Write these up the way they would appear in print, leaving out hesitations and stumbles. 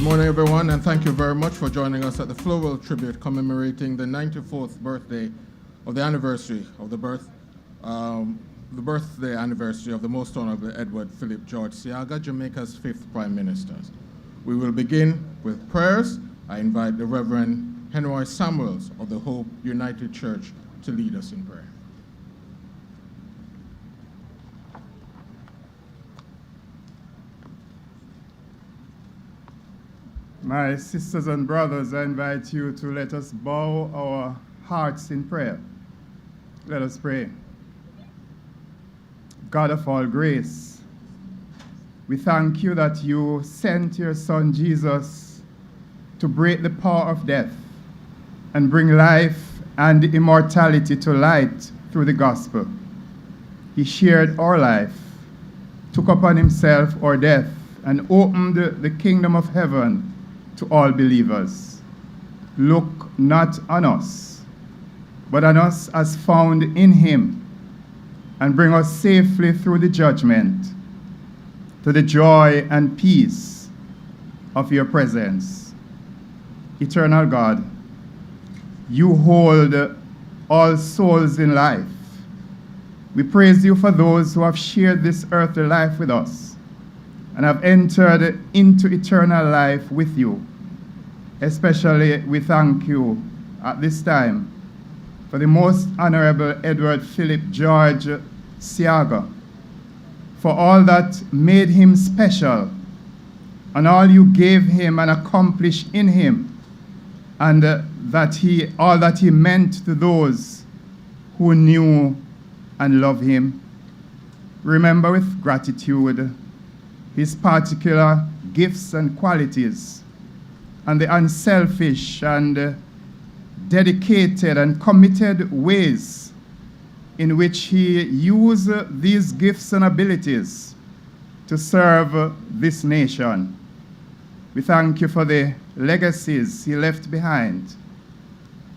morning, everyone, and thank you very much for joining us at the Floral Tribute commemorating the 94th birthday of the anniversary of the birthday anniversary of the Most Honourable Edward Phillip George Seaga, Jamaica's 5th Prime Minister. We will begin with prayers. I invite the Reverend Henry Samuels of the Hope United Church to lead us in prayer. My sisters and brothers, I invite you to let us bow our hearts in prayer. Let us pray. God of all grace, we thank you that you sent your Son Jesus to break the power of death and bring life and immortality to light through the gospel. He shared our life, took upon himself our death, and opened the kingdom of heaven to all believers. Look not on us, but on us as found in him, and bring us safely through the judgment to the joy and peace of your presence. Eternal God, you hold all souls in life. We praise you for those who have shared this earthly life with us and have entered into eternal life with you. Especially, we thank you at this time for the Most Honourable Edward Phillip George Seaga, for all that made him special and all you gave him and accomplished in him, and all that he meant to those who knew and loved him. Remember with gratitude his particular gifts and qualities, and the unselfish and dedicated and committed ways in which he used these gifts and abilities to serve this nation. We thank you for the legacies he left behind.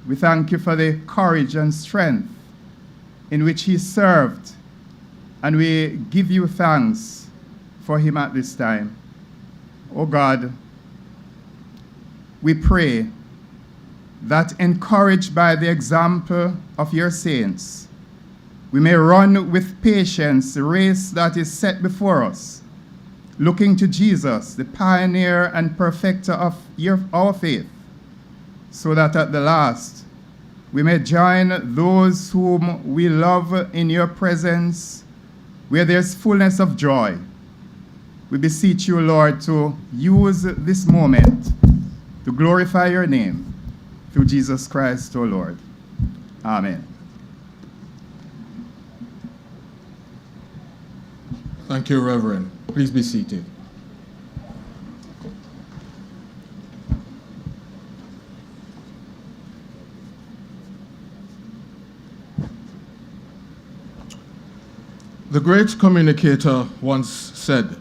We thank you for the courage and strength in which he served, and we give you thanks for him at this time. Oh God, we pray that, encouraged by the example of your saints, we may run with patience the race that is set before us, looking to Jesus, the pioneer and perfecter of our faith, so that at the last we may join those whom we love in your presence, where there's fullness of joy. We beseech you, Lord, to use this moment to glorify your name through Jesus Christ, our Lord. Amen. Thank you, Reverend. Please be seated. The great communicator once said,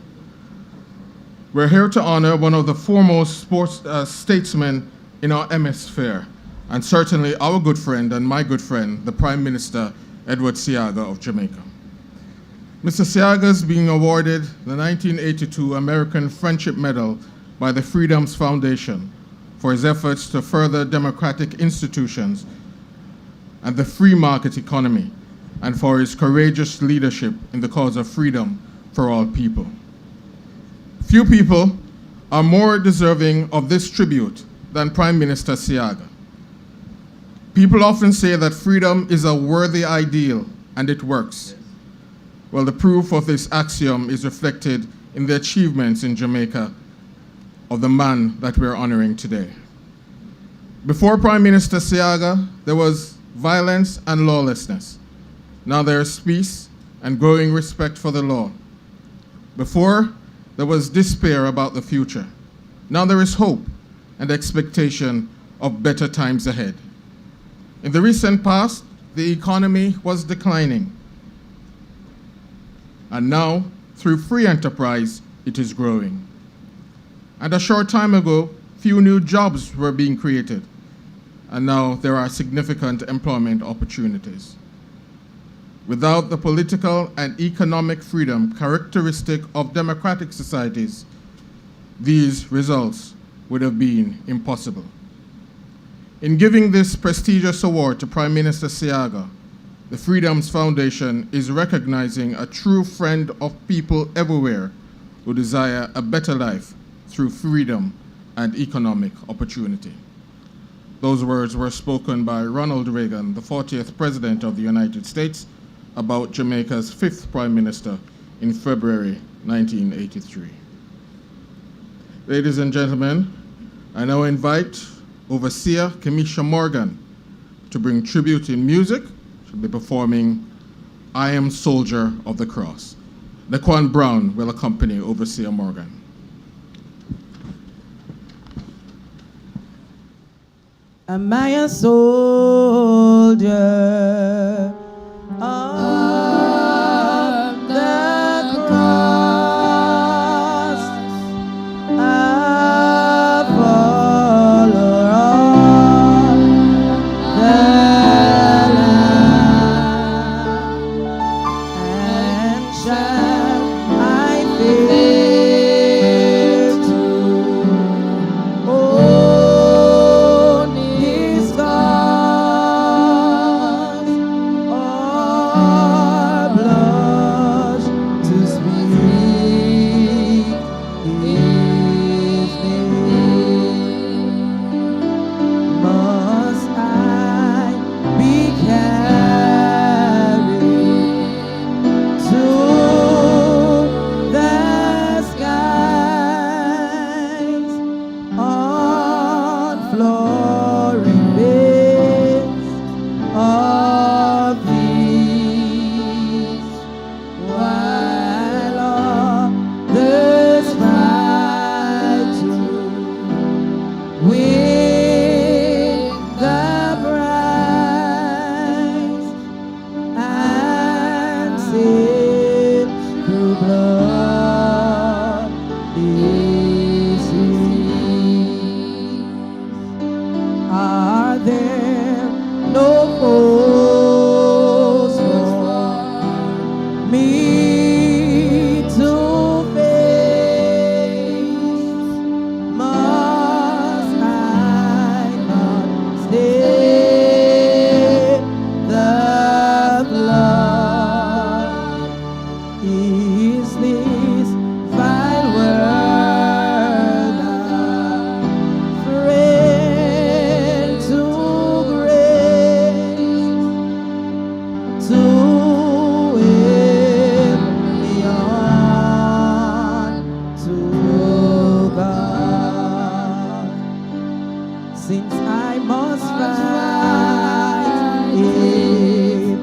"We're here to honor one of the foremost statesmen in our hemisphere, and certainly our good friend and my good friend, the Prime Minister, Edward Seaga of Jamaica." Mr. Seaga is being awarded the 1982 American Friendship Medal by the Freedoms Foundation for his efforts to further democratic institutions and the free market economy, and for his courageous leadership in the cause of freedom for all people. Few people are more deserving of this tribute than Prime Minister Seaga. People often say that freedom is a worthy ideal and it works. Well, the proof of this axiom is reflected in the achievements in Jamaica of the man that we're honoring today. Before Prime Minister Seaga, there was violence and lawlessness. Now there is peace and growing respect for the law. Before, there was despair about the future. Now there is hope and expectation of better times ahead. In the recent past, the economy was declining. And now, through free enterprise, it is growing. And a short time ago, few new jobs were being created. And now there are significant employment opportunities. Without the political and economic freedom characteristic of democratic societies, these results would have been impossible. In giving this prestigious award to Prime Minister Seaga, the Freedoms Foundation is recognizing a true friend of people everywhere who desire a better life through freedom and economic opportunity. Those words were spoken by Ronald Reagan, the 40th President of the United States, about Jamaica's 5th Prime Minister in February 1983. Ladies and gentlemen, I now invite Overseer Kamisha Morgan to bring tribute in music. She'll be performing I Am Soldier of the Cross. Laquan Brown will accompany Overseer Morgan. Am I a soldier of the cross? A follower of the Lamb, and shall I fear to own His cause, or blush to speak His name? Must I be carried to the skies on floaring beds of peace, while others fight to win the prize and sin through blood is Are there no foes for me to face? Must I not stay the blood? Is this vile world a friend to grace, to win me on to God? Since I must fight, if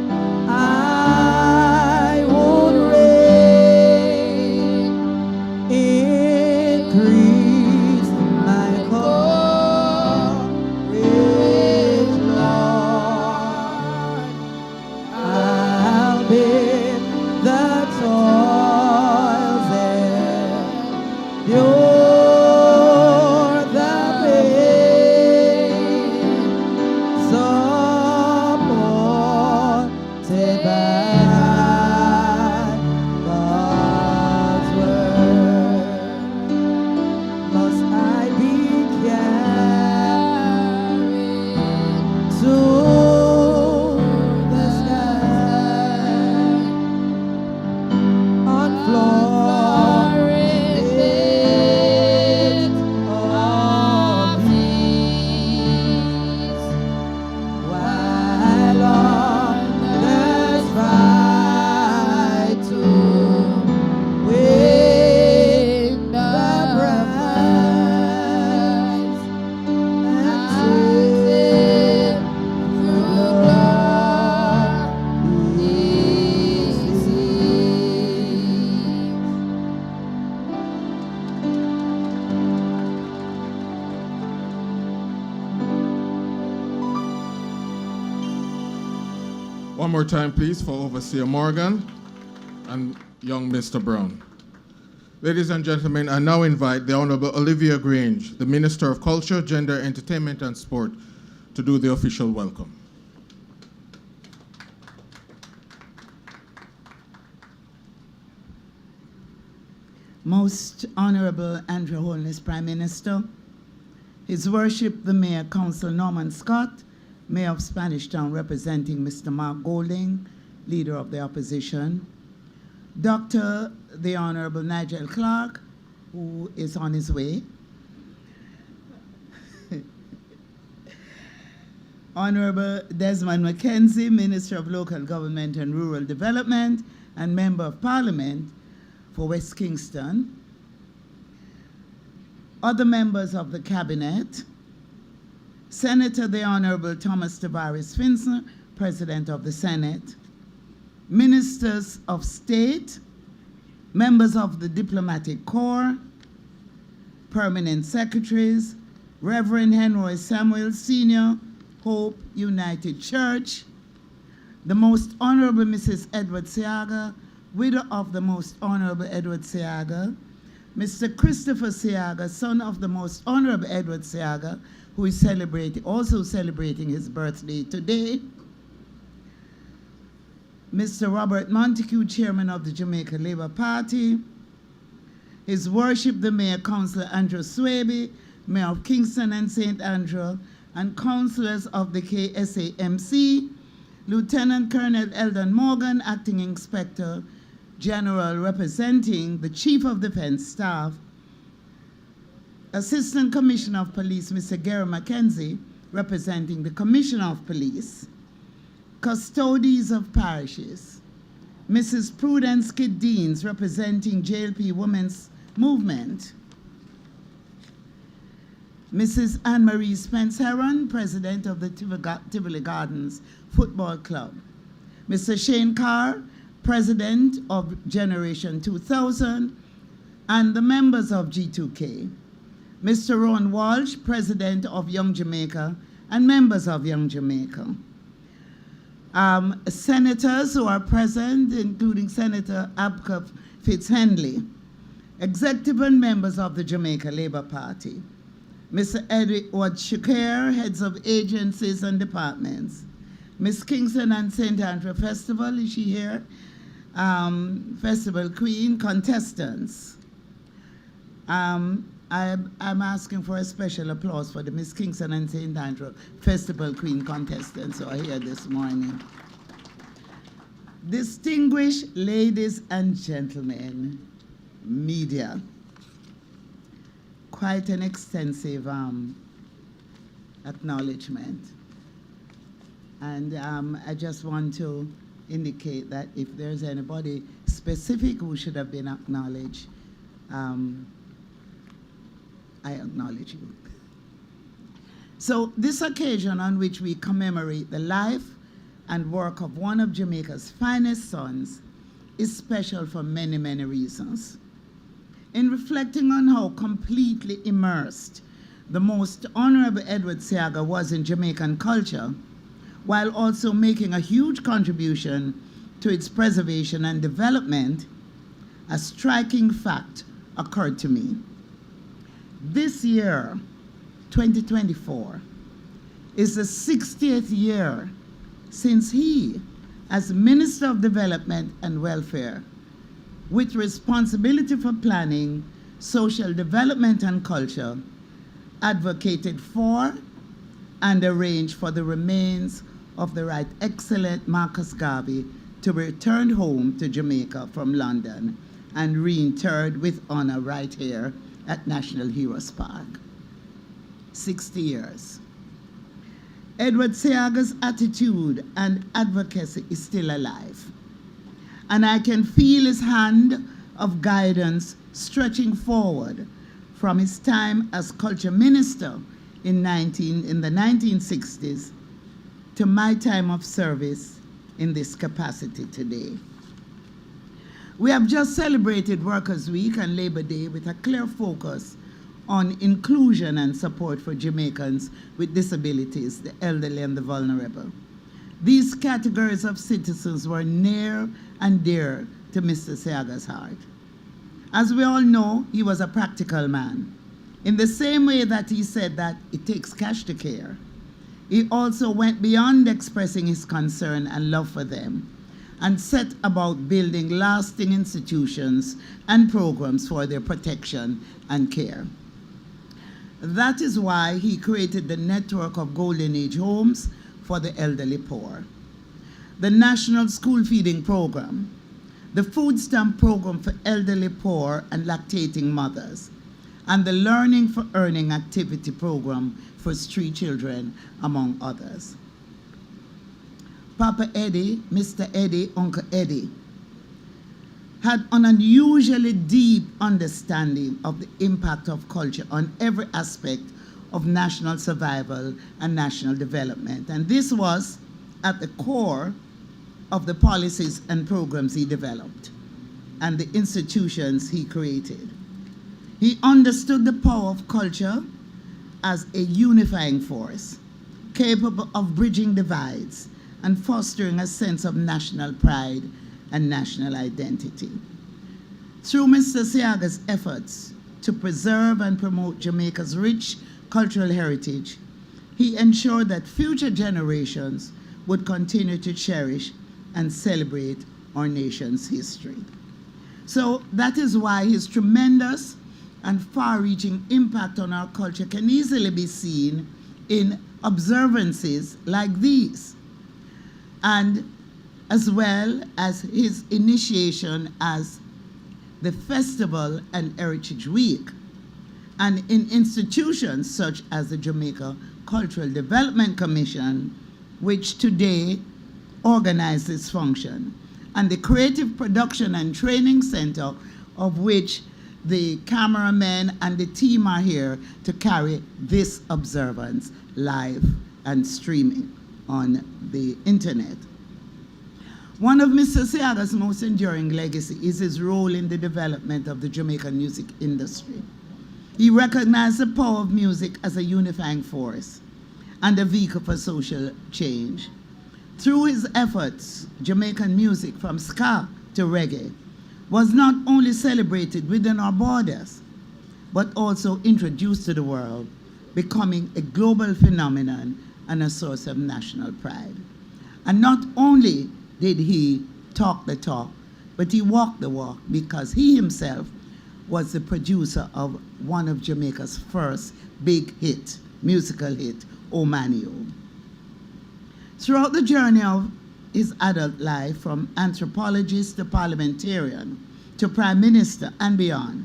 I would reign, increase my courage, Lord. I'll bear the toils and endure the pain, supported by God's word. Must I be carried to the sky on florid beds of peace, while others fight to win the prize and sin through blood is One more time, please, for Overseer Morgan and young Mr. Brown. Ladies and gentlemen, I now invite the Honourable Olivia Grange, the Minister of Culture, Gender, Entertainment and Sport, to do the official welcome. Most Honourable and Holiness Prime Minister, His Worship, the Mayor, Council Norman Scott, Mayor of Spanish Town, representing Mr. Mark Golding, Leader of the Opposition. Dr. the Honourable Nigel Clark, who is on his way. Honourable Desmond McKenzie, Minister of Local Government and Rural Development and Member of Parliament for West Kingston. Other members of the Cabinet, Senator the Honourable Thomas Tavares Finson, President of the Senate, Ministers of State, members of the Diplomatic Corps, Permanent Secretaries, Reverend Henry Samuel Sr., Hope United Church, the Most Honourable Mrs. Edward Seaga, widow of the Most Honourable Edward Seaga, Mr. Christopher Seaga, son of the Most Honourable Edward Seaga, who is also celebrating his birthday today, Mr. Robert Montague, Chairman of the Jamaica Labour Party, His Worship the Mayor, Councillor Andrew Swaby, Mayor of Kingston and St. Andrew, and councillors of the KSAMC, Lieutenant Colonel Eldon Morgan, Acting Inspector General representing the Chief of Defence Staff, Assistant Commissioner of Police, Mr. Gary Mackenzie, representing the Commissioner of Police, Custodies of Parishes, Mrs. Prudence Kidd Deans, representing JLP Women's Movement, Mrs. Anne-Marie Spence-Heron, President of the Tivoli Gardens Football Club, Mr. Shane Carr, President of Generation 2000, and the members of G2K, Mr. Ron Walsh, President of Young Jamaica, and members of Young Jamaica. Senators who are present, including Senator Abka Fitzhenley, executive and members of the Jamaica Labour Party, Mr. Edward Shakir, heads of agencies and departments, Miss Kingston and St. Andrew Festival, is she here? Festival Queen, contestants. I'm asking for a special applause for the Miss Kingston and St. Andrew Festival Queen contestants who are here this morning. Distinguished ladies and gentlemen, media. Quite an extensive acknowledgement. And I just want to indicate that if there's anybody specific who should have been acknowledged, I acknowledge you. So this occasion on which we commemorate the life and work of one of Jamaica's finest sons is special for many, many reasons. In reflecting on how completely immersed the Most Honourable Edward Seaga was in Jamaican culture, while also making a huge contribution to its preservation and development, a striking fact occurred to me. This year, 2024, is the 60th year since he, as Minister of Development and Welfare, with responsibility for planning, social development and culture, advocated for and arranged for the remains of the Right Excellent Marcus Garvey to be returned home to Jamaica from London and reinterred with honor right here at National Heroes Park. 60 years. Edward Seaga's attitude and advocacy is still alive, and I can feel his hand of guidance stretching forward from his time as culture minister in the 1960s to my time of service in this capacity today. We have just celebrated Workers' Week and Labor Day with a clear focus on inclusion and support for Jamaicans with disabilities, the elderly and the vulnerable. These categories of citizens were near and dear to Mr. Seaga's heart. As we all know, he was a practical man. In the same way that he said that it takes cash to care, he also went beyond expressing his concern and love for them and set about building lasting institutions and programs for their protection and care. That is why he created the network of Golden Age homes for the elderly poor, the National School Feeding Program, the Food Stamp Program for elderly poor and lactating mothers, and the Learning for Earning Activity Program for street children, among others. Papa Eddie, Mr. Eddie, Uncle Eddie, had an unusually deep understanding of the impact of culture on every aspect of national survival and national development. And this was at the core of the policies and programs he developed and the institutions he created. He understood the power of culture as a unifying force, capable of bridging divides and fostering a sense of national pride and national identity. Through Mr. Seaga's efforts to preserve and promote Jamaica's rich cultural heritage, he ensured that future generations would continue to cherish and celebrate our nation's history. So that is why his tremendous and far-reaching impact on our culture can easily be seen in observances like these, and as well as his initiation as the Festival and Heritage Week, and in institutions such as the Jamaica Cultural Development Commission, which today organizes this function, and the Creative Production and Training Center, of which the cameramen and the team are here to carry this observance live and streaming on the internet. One of Mr. Seaga's most enduring legacy is his role in the development of the Jamaican music industry. He recognized the power of music as a unifying force and a vehicle for social change. Through his efforts, Jamaican music from ska to reggae was not only celebrated within our borders, but also introduced to the world, becoming a global phenomenon and a source of national pride. And not only did he talk the talk, but he walked the walk, because he himself was the producer of one of Jamaica's first big hit, musical hit, O Mani O. Throughout the journey of his adult life, from anthropologist to parliamentarian to prime minister and beyond,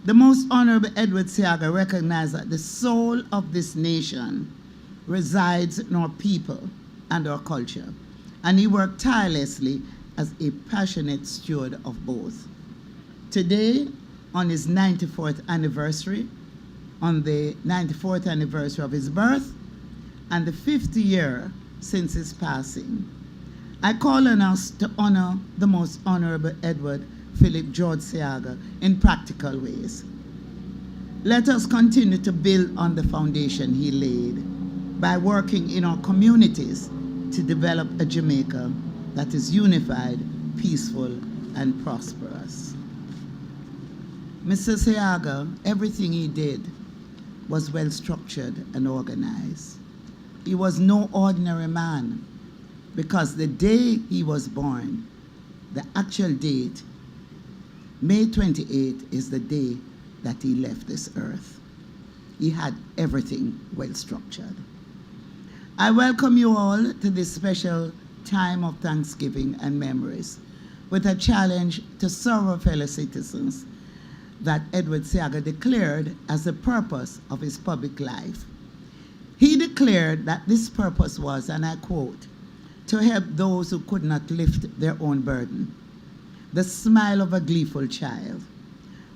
the Most Honourable Edward Seaga recognized that the soul of this nation resides in our people and our culture, and he worked tirelessly as a passionate steward of both. Today, on his 94th anniversary, on the 94th anniversary of his birth, and the 50th year since his passing, I call on us to honor the Most Honourable Edward Phillip George Seaga in practical ways. Let us continue to build on the foundation he laid by working in our communities to develop a Jamaica that is unified, peaceful, and prosperous. Mr. Seaga, everything he did was well structured and organized. He was no ordinary man, because the day he was born, the actual date, May 28th, is the day that he left this earth. He had everything well structured. I welcome you all to this special time of thanksgiving and memories, with a challenge to serve our fellow citizens that Edward Seaga declared as the purpose of his public life. He declared that this purpose was, and I quote, to help those who could not lift their own burden, the smile of a gleeful child,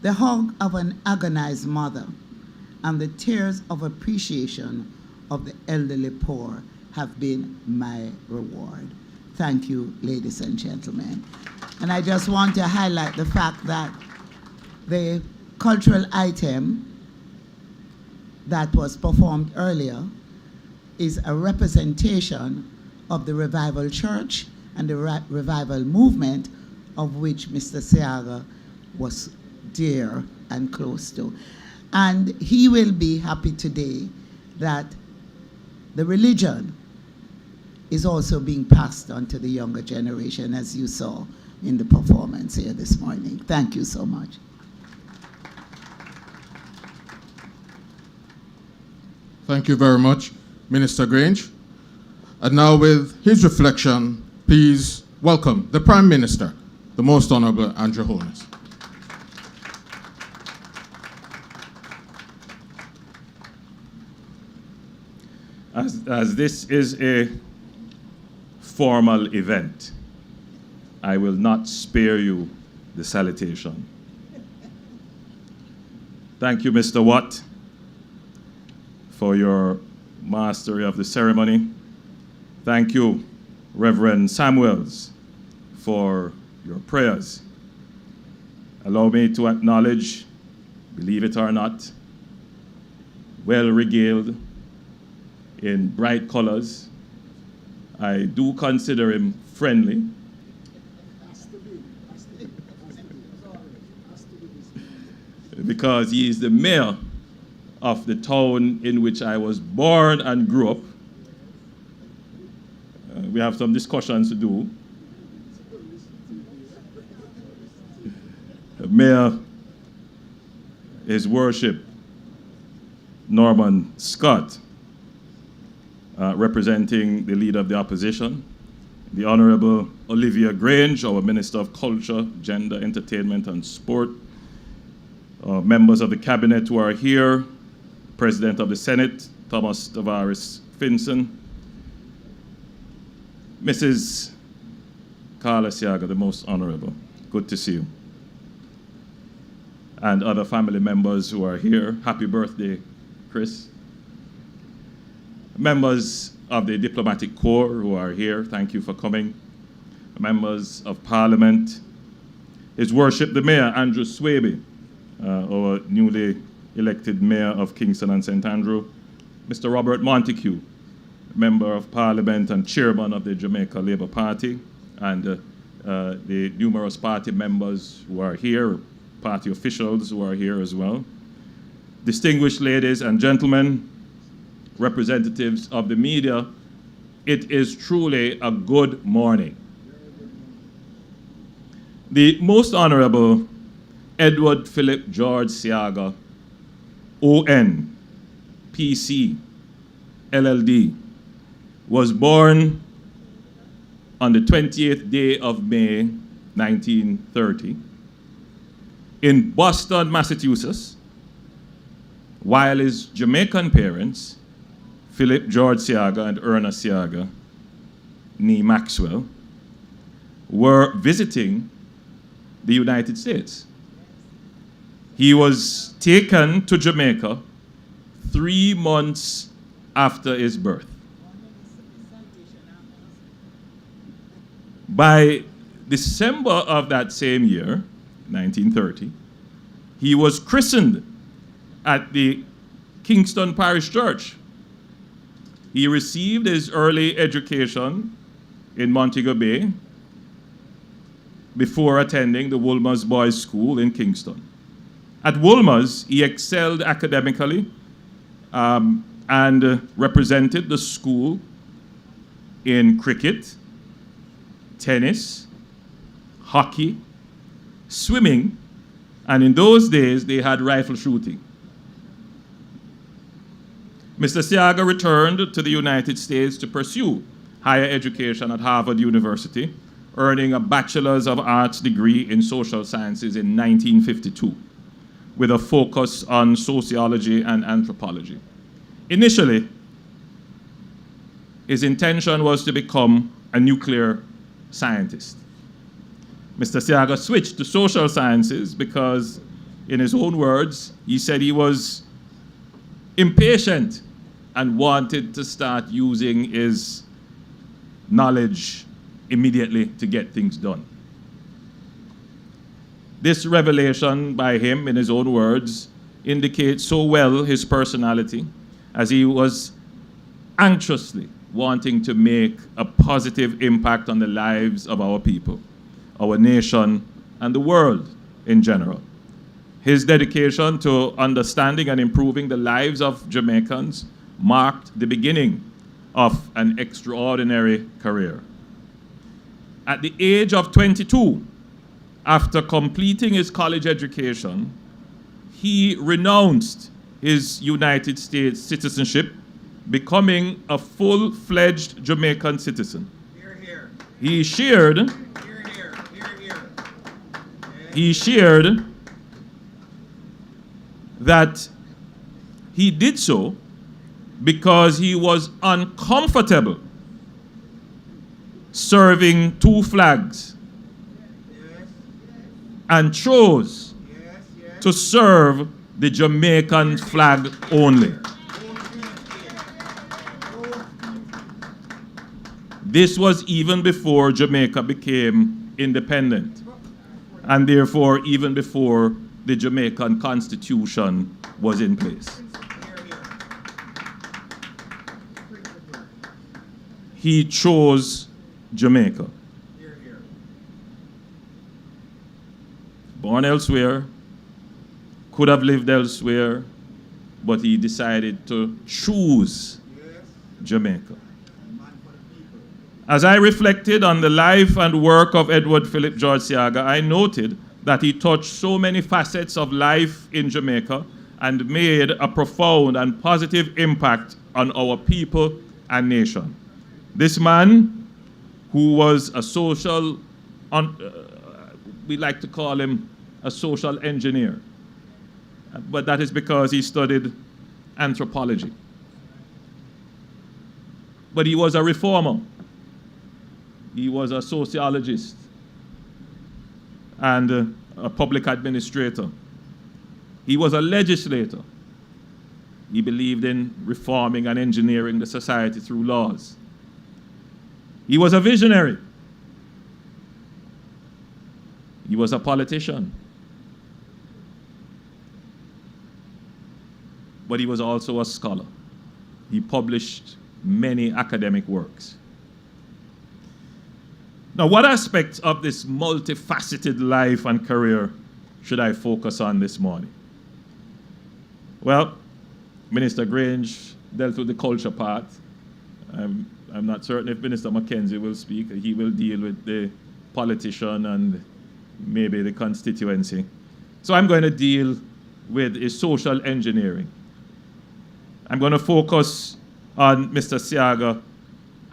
the hug of an agonized mother, and the tears of appreciation of the elderly poor have been my reward. Thank you, ladies and gentlemen. And I just want to highlight the fact that the cultural item that was performed earlier is a representation of the Revival Church and the Revival Movement, of which Mr. Seaga was dear and close to. And he will be happy today that the religion is also being passed on to the younger generation, as you saw in the performance here this morning. Thank you so much. Thank you very much, Minister Grange. And now with his reflection, please welcome the Prime Minister, the Most Honourable Andrew Holness. As this is a formal event, I will not spare you the salutation. Thank you, Mr. Watt, for your mastery of the ceremony. Thank you, Reverend Samuels, for your prayers. Allow me to acknowledge, believe it or not, well regaled in bright colors. I do consider him friendly. Because he is the mayor of the town in which I was born and grew up. We have some discussions to do. Mayor, His Worship Norman Scott, representing the Leader of the Opposition, the Honourable Olivia Grange, our Minister of Culture, Gender, Entertainment and Sport, members of the Cabinet who are here, President of the Senate, Thomas Tavares Finson, Mrs. Carla Seaga, the Most Honourable, good to see you, and other family members who are here. Happy birthday, Chris. Members of the Diplomatic Corps who are here, thank you for coming. Members of Parliament, His Worship the Mayor, Andrew Swaby, our newly elected Mayor of Kingston and St. Andrew, Mr. Robert Montague, Member of Parliament and Chairman of the Jamaica Labour Party, and the numerous party members who are here, party officials who are here as well. Distinguished ladies and gentlemen, representatives of the media, it is truly a good morning. The Most Honourable Edward Phillip George Seaga, ON, PC, LLD, was born on the 28th day of May, 1930, in Boston, Massachusetts, while his Jamaican parents, Philip George Seaga and Erna Seaga, nee Maxwell, were visiting the United States. He was taken to Jamaica 3 months after his birth. By December of that same year, 1930, he was christened at the Kingston Parish Church. He received his early education in Montego Bay before attending the Wolmer's Boys' School in Kingston. At Wolmer's, he excelled academically and represented the school in cricket, tennis, hockey, swimming, and in those days, they had rifle shooting. Mr. Seaga returned to the United States to pursue higher education at Harvard University, earning a Bachelor's of Arts degree in Social Sciences in 1952, with a focus on sociology and anthropology. Initially, his intention was to become a nuclear scientist. Mr. Seaga switched to social sciences because, in his own words, he said he was impatient and wanted to start using his knowledge immediately to get things done. This revelation by him, in his own words, indicates so well his personality, as he was anxiously wanting to make a positive impact on the lives of our people, our nation, and the world in general. His dedication to understanding and improving the lives of Jamaicans marked the beginning of an extraordinary career. At the age of 22, after completing his college education, he renounced his United States citizenship becoming a full-fledged Jamaican citizen. He shared that he did so because he was uncomfortable serving two flags and chose to serve the Jamaican flag only. This was even before Jamaica became independent, and therefore even before the Jamaican Constitution was in place. He chose Jamaica. Born elsewhere, could have lived elsewhere, but he decided to choose Jamaica. As I reflected on the life and work of Edward Phillip George Seaga, I noted that he touched so many facets of life in Jamaica and made a profound and positive impact on our people and nation. This man, who was a social, we like to call him a social engineer, but that is because he studied anthropology. But he was a reformer. He was a sociologist and a public administrator. He was a legislator. He believed in reforming and engineering the society through laws. He was a visionary. He was a politician. But he was also a scholar. He published many academic works. Now, what aspects of this multifaceted life and career should I focus on this morning? Well, Minister Grange dealt with the culture part. I'm not certain if Minister Mackenzie will speak. He will deal with the politician and maybe the constituency. So I'm going to deal with his social engineering. I'm going to focus on Mr. Seaga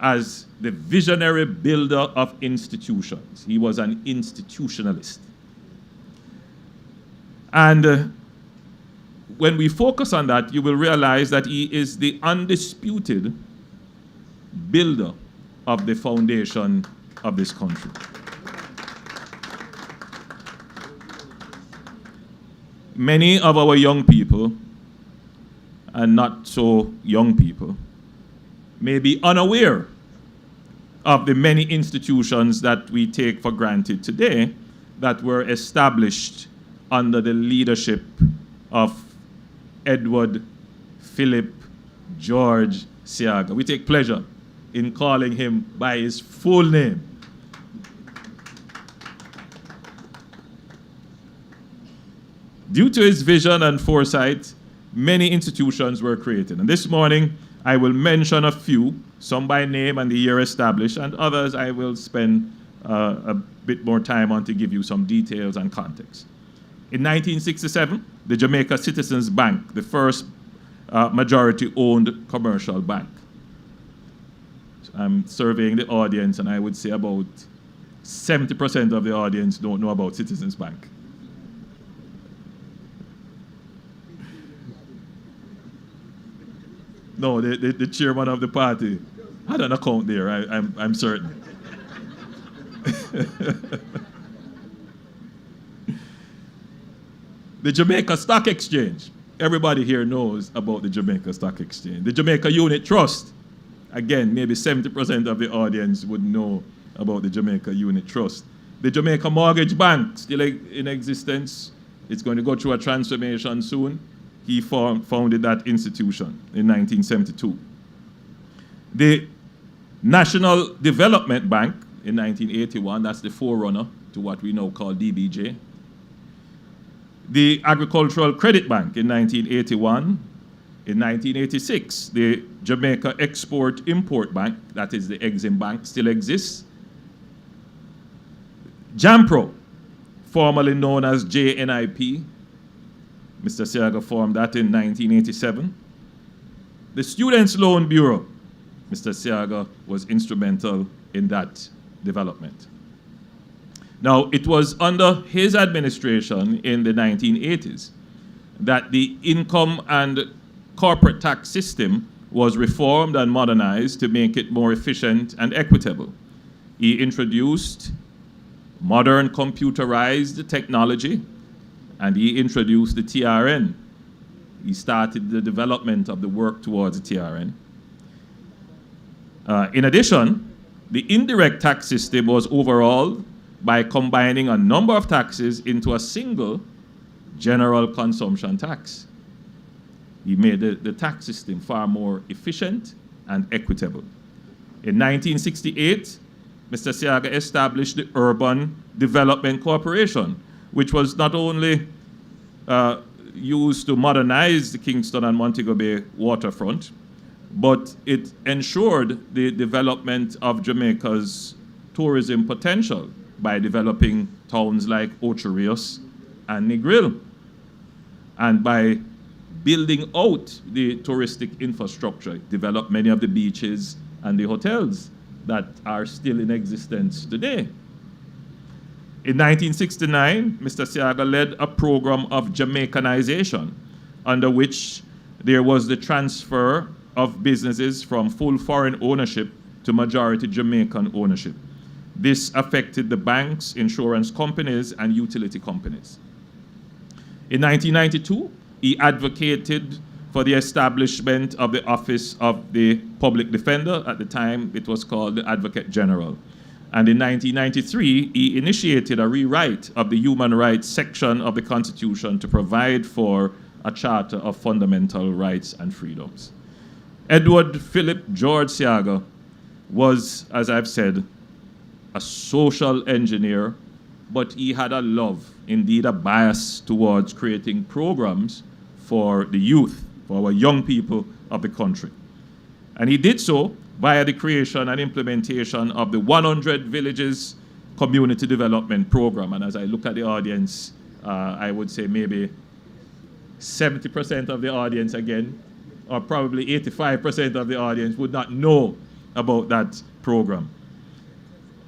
as the visionary builder of institutions. He was an institutionalist. And when we focus on that, you will realize that he is the undisputed builder of the foundation of this country. Many of our young people, and not so young people, may be unaware of the many institutions that we take for granted today that were established under the leadership of Edward Phillip George Seaga. We take pleasure in calling him by his full name. Due to his vision and foresight, many institutions were created. And this morning, I will mention a few, some by name and the year established, and others I will spend a bit more time on to give you some details and context. In 1967, the Jamaica Citizens Bank, the first majority-owned commercial bank. I'm surveying the audience, and I would say about 70% of the audience don't know about Citizens Bank. No, the chairman of the party had an account there, I'm certain. The Jamaica Stock Exchange. Everybody here knows about the Jamaica Stock Exchange. The Jamaica Unit Trust. Again, maybe 70% of the audience would know about the Jamaica Unit Trust. The Jamaica Mortgage Bank, still in existence. It's going to go through a transformation soon. He founded that institution in 1972. The National Development Bank in 1981, that's the forerunner to what we now call DBJ. The Agricultural Credit Bank in 1981. In 1986, the Jamaica Export-Import Bank, that is the Exim Bank, still exists. JAMPRO, formerly known as JNIP, Mr. Seaga formed that in 1987. The Students' Loan Bureau, Mr. Seaga was instrumental in that development. Now, it was under his administration in the 1980s that the income and corporate tax system was reformed and modernized to make it more efficient and equitable. He introduced modern computerized technology, and he introduced the TRN. He started the development of the work towards the TRN. In addition, the indirect tax system was overhauled by combining a number of taxes into a single general consumption tax. He made the tax system far more efficient and equitable. In 1968, Mr. Seaga established the Urban Development Corporation, which was not only used to modernize the Kingston and Montego Bay waterfront, but it ensured the development of Jamaica's tourism potential by developing towns like Ocho Rios and Negril, and by building out the touristic infrastructure, developed many of the beaches and the hotels that are still in existence today. In 1969, Mr. Seaga led a program of Jamaicanization, under which there was the transfer of businesses from full foreign ownership to majority Jamaican ownership. This affected the banks, insurance companies, and utility companies. In 1992, he advocated for the establishment of the Office of the Public Defender. At the time, it was called the Advocate General. And in 1993, he initiated a rewrite of the human rights section of the Constitution to provide for a Charter of Fundamental Rights and Freedoms. Edward Phillip George Seaga was, as I've said, a social engineer, but he had a love, indeed a bias towards creating programs for the youth, for our young people of the country. And he did so via the creation and implementation of the 100 Villages Community Development Program. And as I look at the audience, I would say maybe 70% of the audience again, or probably 85% of the audience would not know about that program.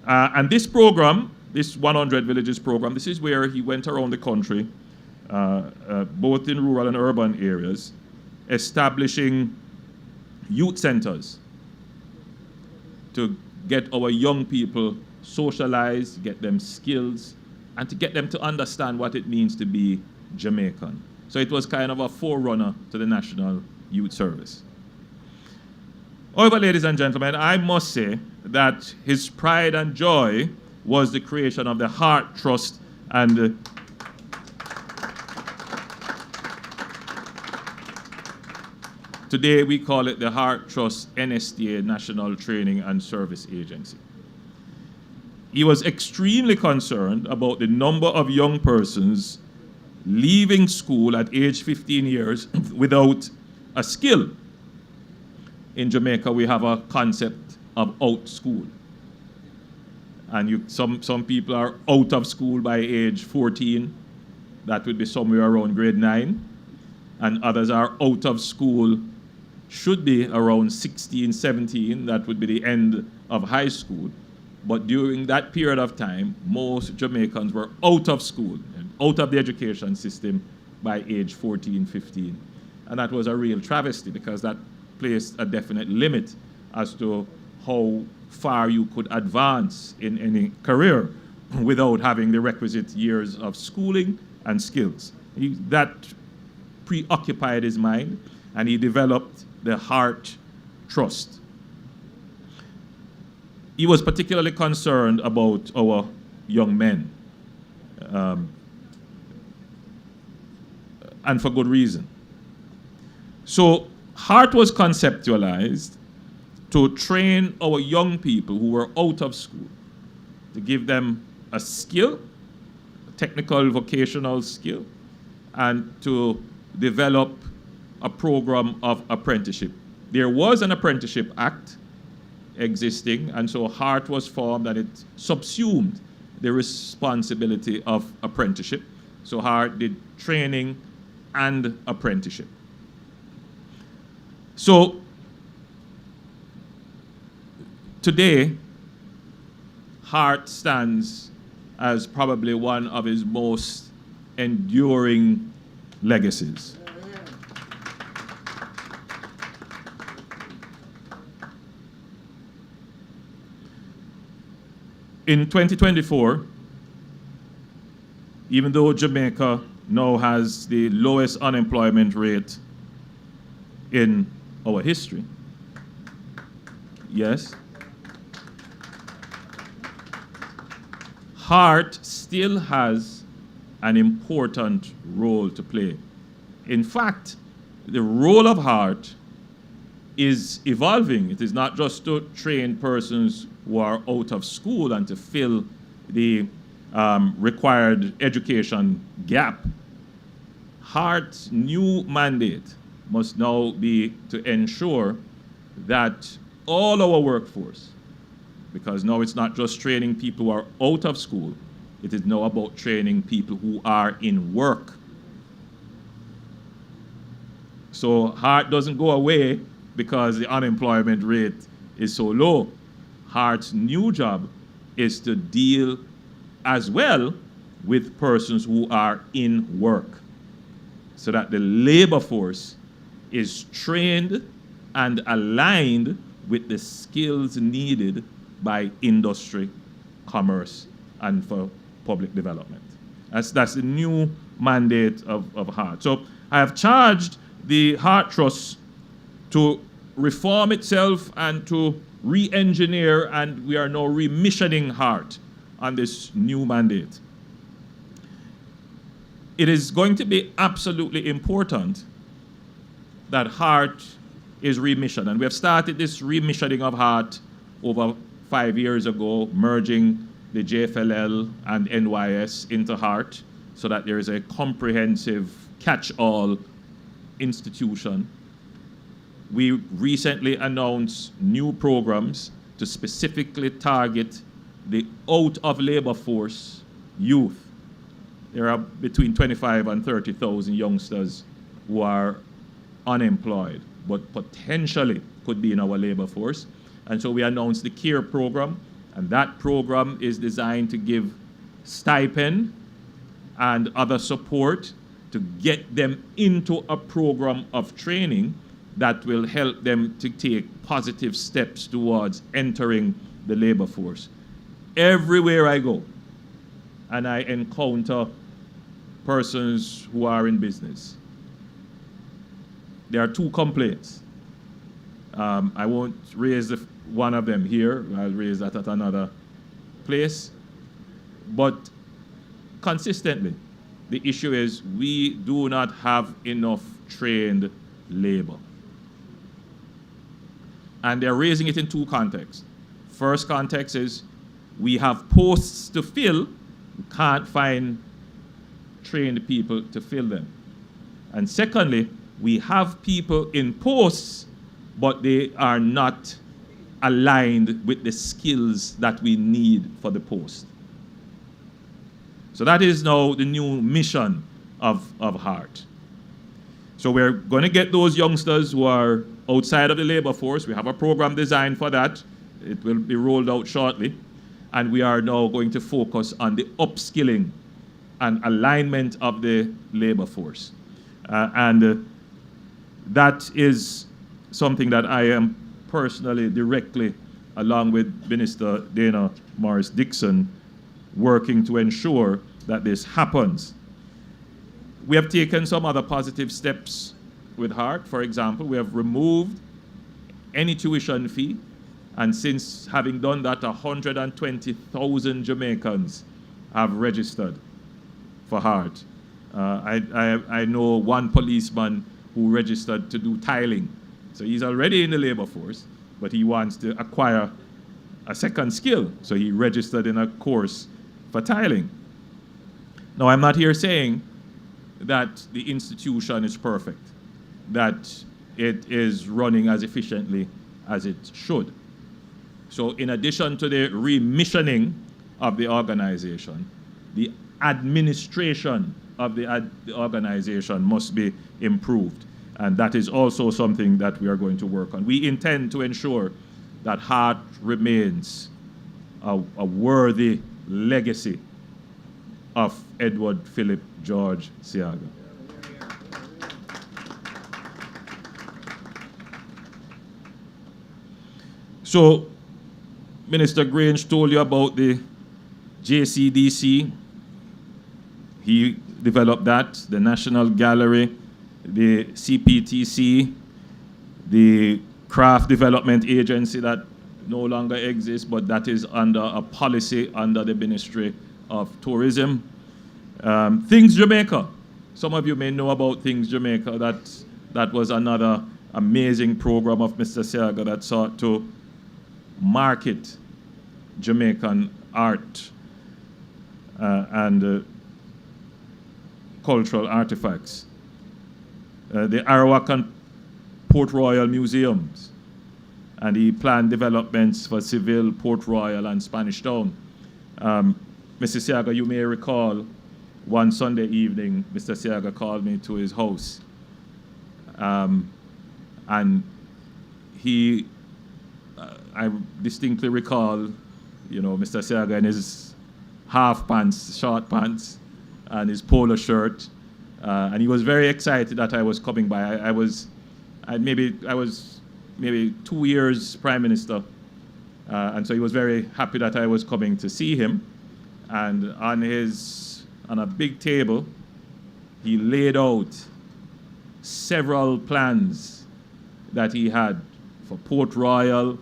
And this program, this 100 Villages program, this is where he went around the country, both in rural and urban areas, establishing youth centers to get our young people socialized, get them skills, and to get them to understand what it means to be Jamaican. So it was kind of a forerunner to the National Youth Service. However, ladies and gentlemen, I must say that his pride and joy was the creation of the Heart Trust and today we call it the Heart Trust NSTA, National Training and Service Agency. He was extremely concerned about the number of young persons leaving school at age 15 years without a skill. In Jamaica, we have a concept of out school. And some people are out of school by age 14. That would be somewhere around grade 9. And others are out of school, should be around 16, 17. That would be the end of high school. But during that period of time, most Jamaicans were out of school, out of the education system by age 14, 15. And that was a real travesty because that placed a definite limit as to how far you could advance in any career without having the requisite years of schooling and skills. That preoccupied his mind, and he developed the Heart Trust. He was particularly concerned about our young men, and for good reason. So Heart was conceptualized to train our young people who were out of school, to give them a skill, a technical vocational skill, and to develop a program of apprenticeship. There was an Apprenticeship Act existing, and so Heart was formed and it subsumed the responsibility of apprenticeship. So Heart did training and apprenticeship. So today, Heart stands as probably one of his most enduring legacies. In 2024, even though Jamaica now has the lowest unemployment rate in our history, yes, Heart still has an important role to play. In fact, the role of Heart is evolving. It is not just to train persons who are out of school and to fill the required education gap. Heart's new mandate must now be to ensure that all our workforce, because now it's not just training people who are out of school, it is now about training people who are in work. So Heart doesn't go away because the unemployment rate is so low. Heart's new job is to deal as well with persons who are in work, so that the labor force is trained and aligned with the skills needed by industry, commerce, and for public development. That's the new mandate of Heart. So I have charged the Heart Trust to reform itself and to re-engineer, and we are now remissioning Heart on this new mandate. It is going to be absolutely important that Heart is remissioned, and we have started this remissioning of Heart over 5 years ago, merging the JFLL and NYS into Heart so that there is a comprehensive catch-all institution. We recently announced new programs to specifically target the out-of-labor force youth. There are between 25 and 30,000 youngsters who are unemployed, but potentially could be in our labor force. And so we announced the CARE program, and that program is designed to give stipend and other support to get them into a program of training that will help them to take positive steps towards entering the labor force. Everywhere I go, and I encounter persons who are in business, there are two complaints. I won't raise one of them here. I'll raise that at another place. But consistently, the issue is we do not have enough trained labor. And they're raising it in two contexts. First context is we have posts to fill, we can't find trained people to fill them. And secondly, we have people in posts, but they are not aligned with the skills that we need for the post. So that is now the new mission of Heart. So we're going to get those youngsters who are outside of the labor force. We have a program designed for that. It will be rolled out shortly. And we are now going to focus on the upskilling and alignment of the labor force. That is something that I am personally, directly, along with Minister Dana Morris-Dixon, working to ensure that this happens. We have taken some other positive steps with Heart. For example, we have removed any tuition fee, and since having done that, 120,000 Jamaicans have registered for Heart. I know one policeman who registered to do tiling. So he's already in the labor force, but he wants to acquire a second skill. So he registered in a course for tiling. Now, I'm not here saying that the institution is perfect, that it is running as efficiently as it should. So in addition to the remissioning of the organization, the administration of the organization must be improved. And that is also something that we are going to work on. We intend to ensure that Heart remains a worthy legacy of Edward Phillip George Seaga. So, Minister Grange told you about the JCDC. He developed that, the National Gallery, the CPTC, the Craft Development Agency that no longer exists, but that is under a policy under the Ministry of Tourism. Things Jamaica. Some of you may know about Things Jamaica. That was another amazing program of Mr. Seaga that sought to market Jamaican art and cultural artifacts. The Arawak and Port Royal museums, and he planned developments for Seville, Port Royal, and Spanish Town. Mr. Seaga, you may recall, one Sunday evening, Mr. Seaga called me to his house, and he, I distinctly recall, Mr. Seaga in his half pants, short pants, and his polo shirt, and he was very excited that I was coming by. I was maybe 2 years Prime Minister, and so he was very happy that I was coming to see him. And on a big table, he laid out several plans that he had for Port Royal,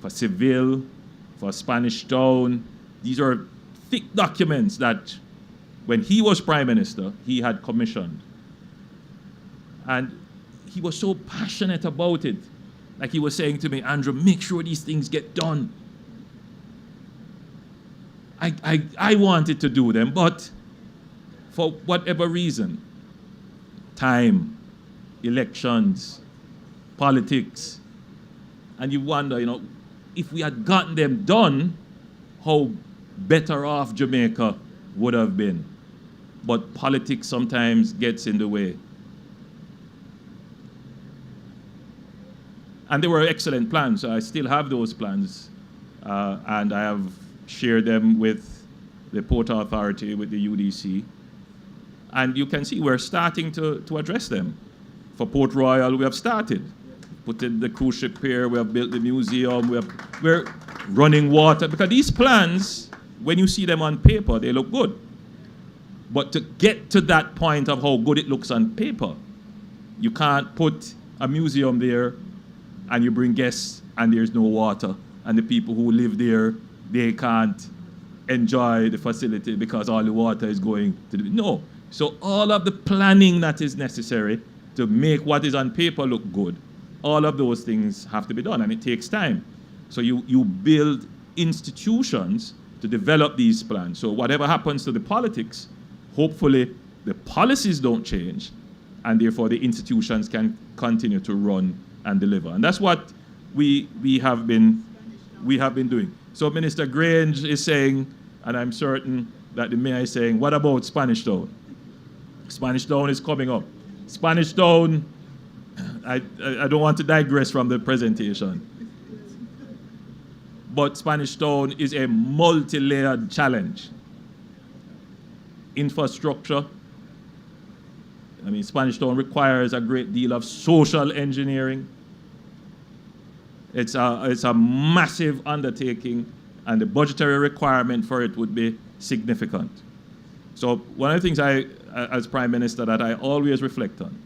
for Seville, for Spanish Town. These are thick documents that, when he was Prime Minister, he had commissioned. And he was so passionate about it. Like he was saying to me, Andrew, make sure these things get done. I wanted to do them, but for whatever reason, time, elections, politics, and you wonder, if we had gotten them done, how better off Jamaica would have been. But politics sometimes gets in the way. And they were excellent plans. I still have those plans, and I have shared them with the Port Authority, with the UDC. And you can see we're starting to address them. For Port Royal, we have started. Put in the cruise ship pier, we have built the museum, we're running water. Because these plans, when you see them on paper, they look good. But to get to that point of how good it looks on paper, you can't put a museum there and you bring guests and there's no water. And the people who live there, they can't enjoy the facility because all the water is going to the... No. So all of the planning that is necessary to make what is on paper look good, all of those things have to be done, and it takes time. So you build institutions to develop these plans. So whatever happens to the politics, hopefully the policies don't change, and therefore the institutions can continue to run and deliver. And that's what we have been doing. So Minister Grange is saying, and I'm certain that the mayor is saying, what about Spanish Town? Spanish Town is coming up. Spanish Town, I don't want to digress from the presentation, but Spanish Town is a multi-layered challenge. Infrastructure. Spanish Town requires a great deal of social engineering. It's a massive undertaking, and the budgetary requirement for it would be significant. So one of the things as Prime Minister, that I always reflect on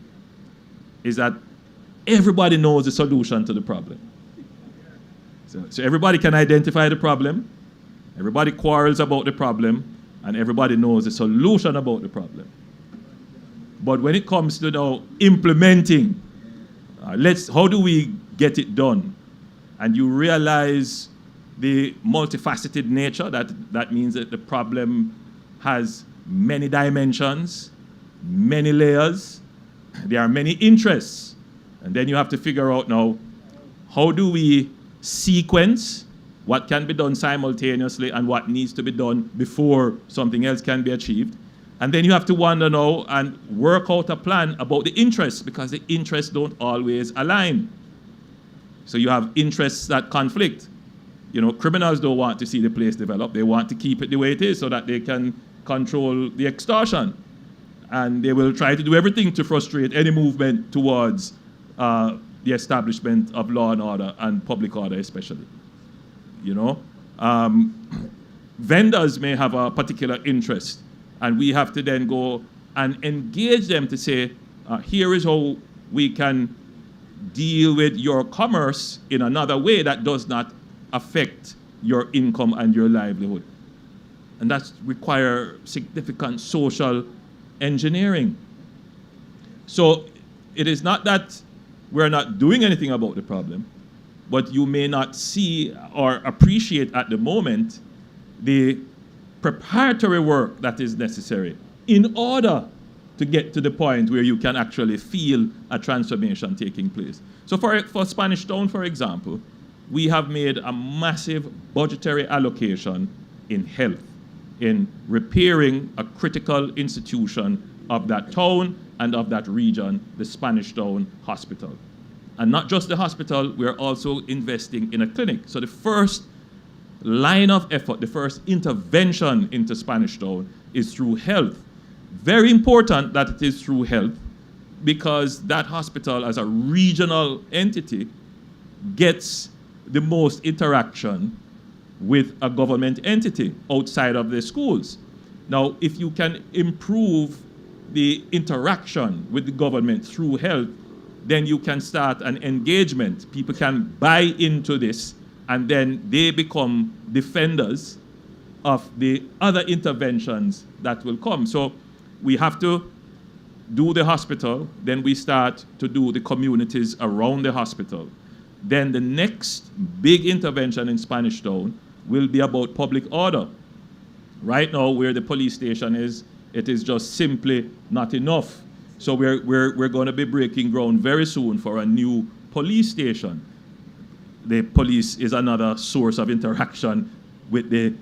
is that everybody knows the solution to the problem. So everybody can identify the problem, everybody quarrels about the problem, and everybody knows the solution about the problem. But when it comes to now implementing, how do we get it done? And you realize the multifaceted nature, that means that the problem has many dimensions, many layers, there are many interests. And then you have to figure out now, how do we sequence what can be done simultaneously and what needs to be done before something else can be achieved? And then you have to wonder now and work out a plan about the interests, because the interests don't always align. So you have interests that conflict. You know, criminals don't want to see the place develop. They want to keep it the way it is so that they can control the extortion. And they will try to do everything to frustrate any movement towards the establishment of law and order, and public order especially. You know, vendors may have a particular interest, and we have to then go and engage them to say, here is how we can deal with your commerce in another way that does not affect your income and your livelihood. And that requires significant social engineering. So it is not that we're not doing anything about the problem, but you may not see or appreciate at the moment the preparatory work that is necessary in order to get to the point where you can actually feel a transformation taking place. So for Spanish Town, for example, we have made a massive budgetary allocation in health, in repairing a critical institution of that town and of that region, the Spanish Town Hospital. And not just the hospital, we're also investing in a clinic. So the first line of effort, the first intervention into Spanish Town is through health. Very important that it is through health, because that hospital as a regional entity gets the most interaction with a government entity outside of the schools. Now, if you can improve the interaction with the government through health, then you can start an engagement. People can buy into this, and then they become defenders of the other interventions that will come. So we have to do the hospital, then we start to do the communities around the hospital. Then the next big intervention in Spanish Town will be about public order. Right now, where the police station is, it is just simply not enough. So we're going to be breaking ground very soon for a new police station. The police is another source of interaction with the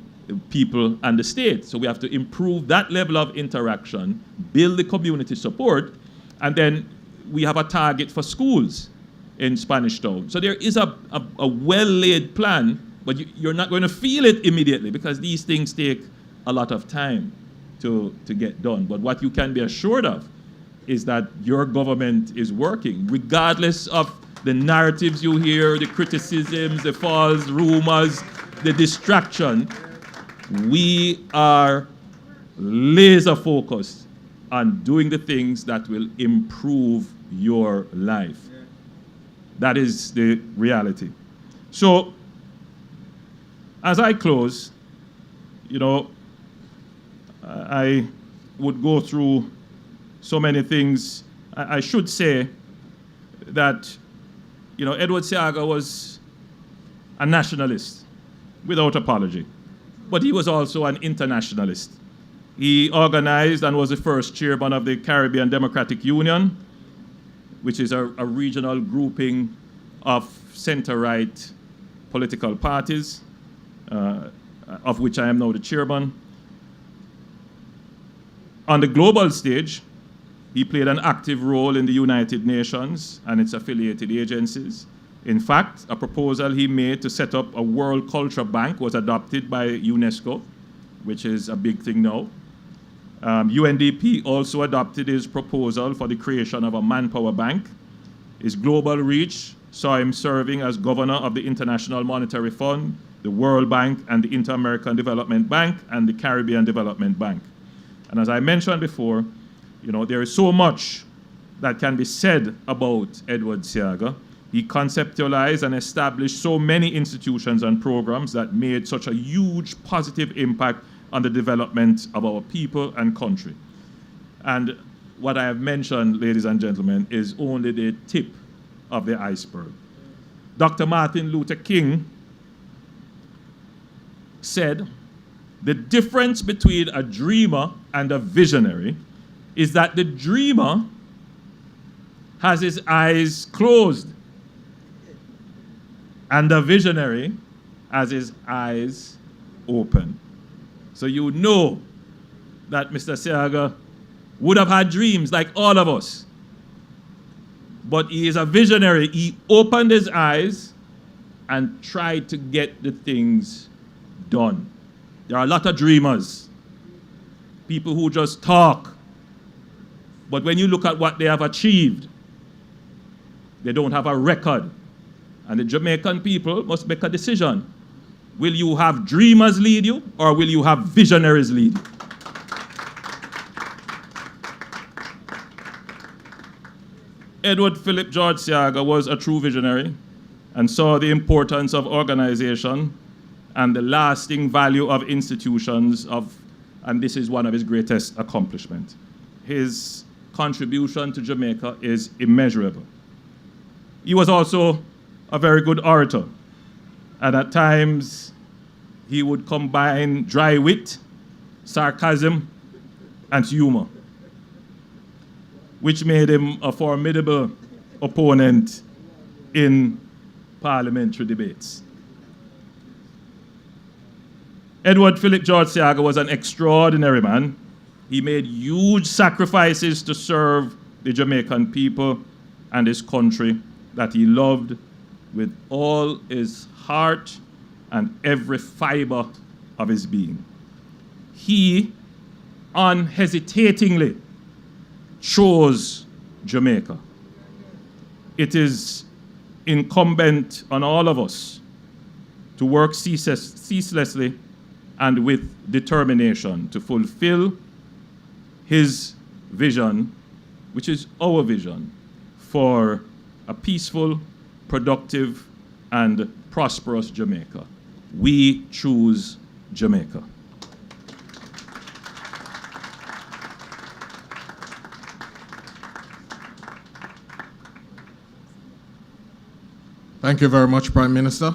people and the state. So we have to improve that level of interaction, build the community support, and then we have a target for schools in Spanish Town. So there is a well-laid plan, but you're not going to feel it immediately because these things take a lot of time to get done. But what you can be assured of is that your government is working, regardless of the narratives you hear, the criticisms, the false rumors, the distraction. We are laser focused on doing the things that will improve your life. That is the reality. So, as I close, you know, I would go through so many things. I should say that, you know, Edward Seaga was a nationalist without apology, but he was also an internationalist. He organized and was the first chairman of the Caribbean Democratic Union, which is a regional grouping of center-right political parties, of which I am now the chairman. On the global stage, he played an active role in the United Nations and its affiliated agencies. In fact, a proposal he made to set up a World Culture Bank was adopted by UNESCO, which is a big thing now. UNDP also adopted his proposal for the creation of a manpower bank. His global reach saw him serving as governor of the International Monetary Fund, the World Bank, and the Inter-American Development Bank, and the Caribbean Development Bank. And as I mentioned before, you know, there is so much that can be said about Edward Seaga. He conceptualized and established so many institutions and programs that made such a huge positive impact on the development of our people and country. And what I have mentioned, ladies and gentlemen, is only the tip of the iceberg. Dr. Martin Luther King said, the difference between a dreamer and a visionary is that the dreamer has his eyes closed and the visionary has his eyes open. So you know that Mr. Seaga would have had dreams like all of us. But he is a visionary. He opened his eyes and tried to get the things done. There are a lot of dreamers, people who just talk. But when you look at what they have achieved, they don't have a record. And the Jamaican people must make a decision. Will you have dreamers lead you, or will you have visionaries lead you? Edward Phillip George Seaga was a true visionary and saw the importance of organization and the lasting value of institutions and this is one of his greatest accomplishments. His contribution to Jamaica is immeasurable. He was also a very good orator, and at times he would combine dry wit, sarcasm, and humor, which made him a formidable opponent in parliamentary debates. Edward Phillip George Seaga was an extraordinary man. He made huge sacrifices to serve the Jamaican people and his country that he loved with all his heart and every fiber of his being. He unhesitatingly chose Jamaica. It is incumbent on all of us to work ceaselessly and with determination to fulfill his vision, which is our vision, for a peaceful, productive, and prosperous Jamaica. We choose Jamaica. Thank you very much, Prime Minister.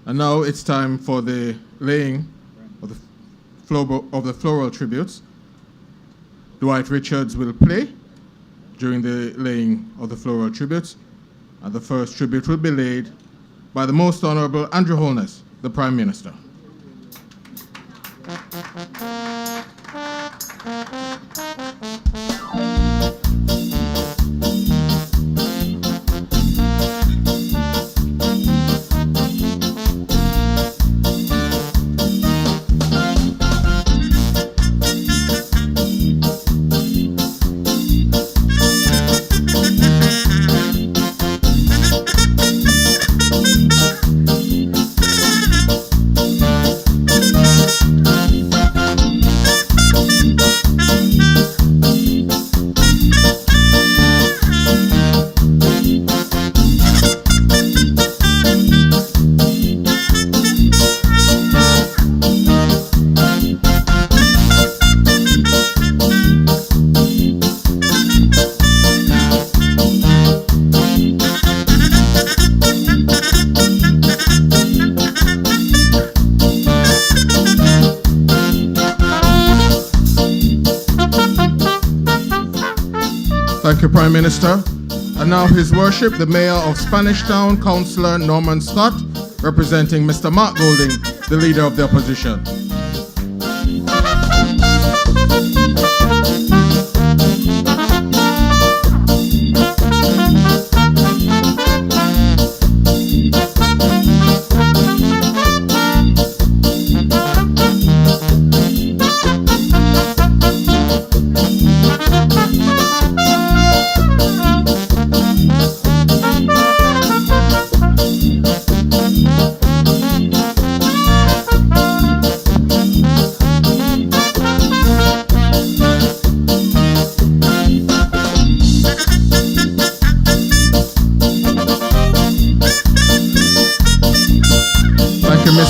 And now it's time for the laying of the floral tributes. Dwight Richards will play during the laying of the floral tributes. And the first tribute will be laid by the Most Honourable Andrew Holness, the Prime Minister. Thank you, Prime Minister. And now His Worship, the Mayor of Spanish Town, Councillor Norman Scott, representing Mr. Mark Golding, the Leader of the Opposition.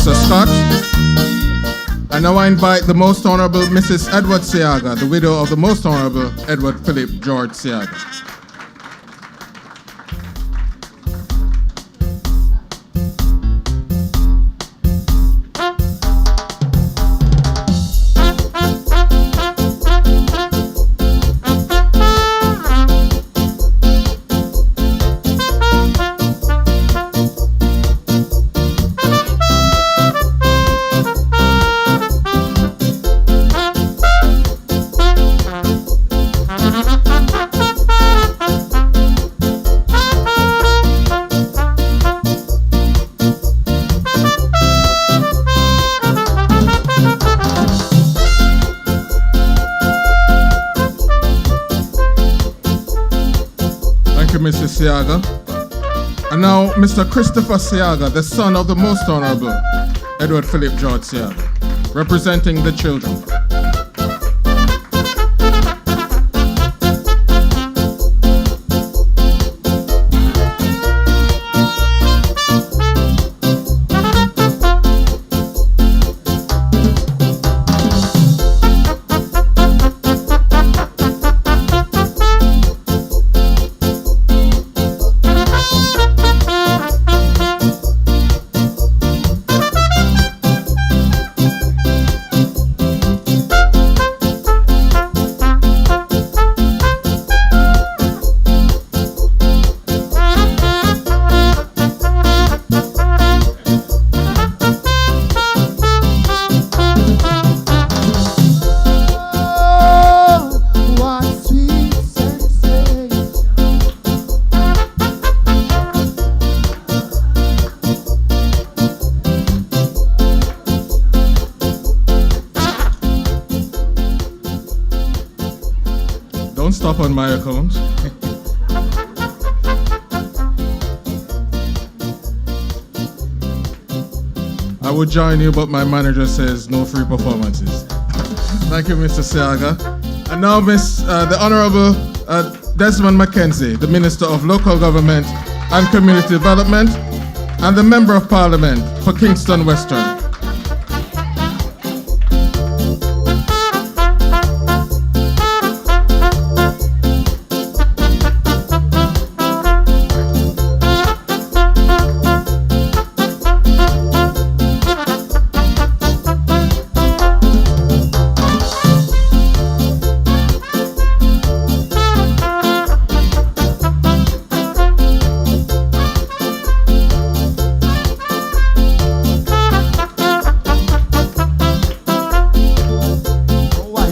Mr. Scott. And now I invite the Most Honourable Mrs. Edward Seaga, the widow of the Most Honourable Edward Phillip George Seaga. Mrs. Seaga. And now, Mr. Christopher Seaga, the son of the Most Honourable Edward Phillip George Seaga, representing the children. Don't stop on my account. I would join you, but my manager says no free performances. Thank you, Mr. Seaga. And now, the Honourable Desmond Mackenzie, the Minister of Local Government and Community Development, and the Member of Parliament for Kingston Western.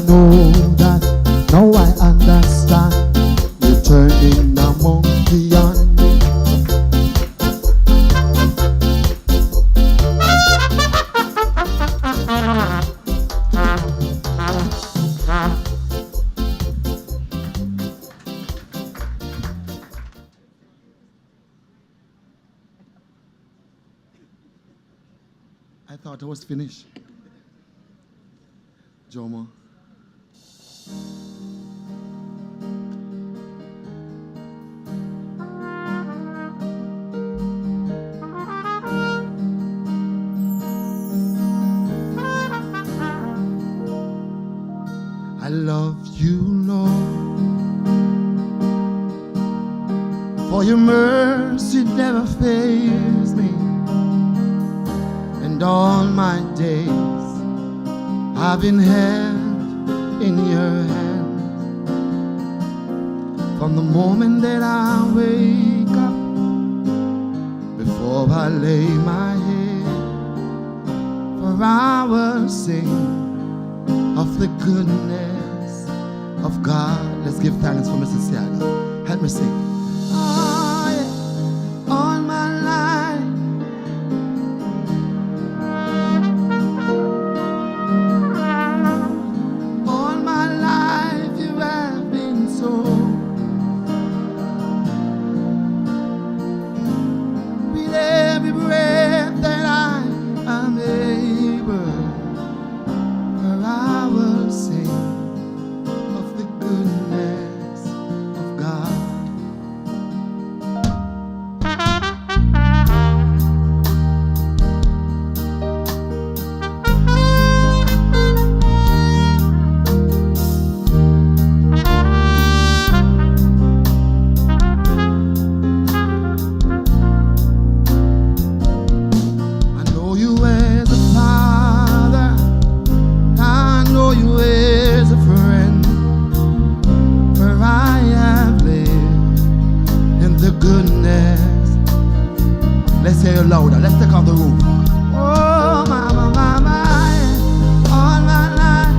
Know that now I understand. You're turning a monkey on me. I thought I was finished. Jomo. I love you, Lord, for your mercy never fails me, and all my days I've been held in your hands. From the moment that I wake up, before I lay my head, for I will sing of the goodness of God. Let's give thanks for Mrs. Seaga. Help me sing. Oh, yeah. All my life you have been so. With every breath that I am able, for I will sing of the goodness of God. I know you as a father, I know you as a friend, for I have lived in the goodness. Let's hear it louder. Let's take off the roof. Oh, mama, mama, all my life,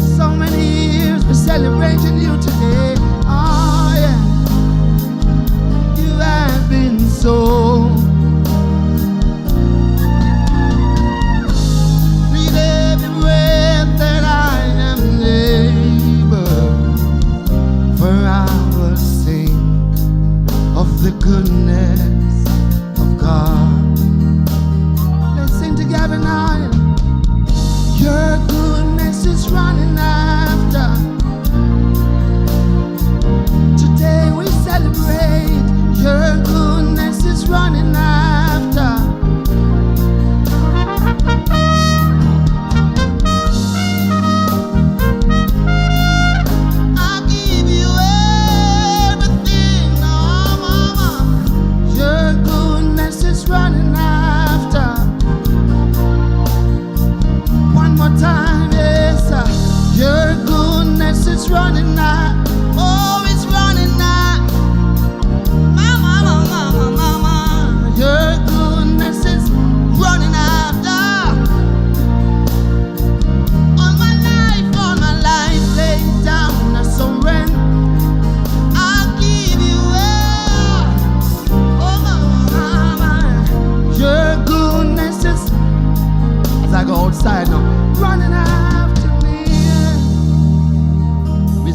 so many years we're celebrating you today. Oh yeah, you have been so. With every breath that I am able, for I will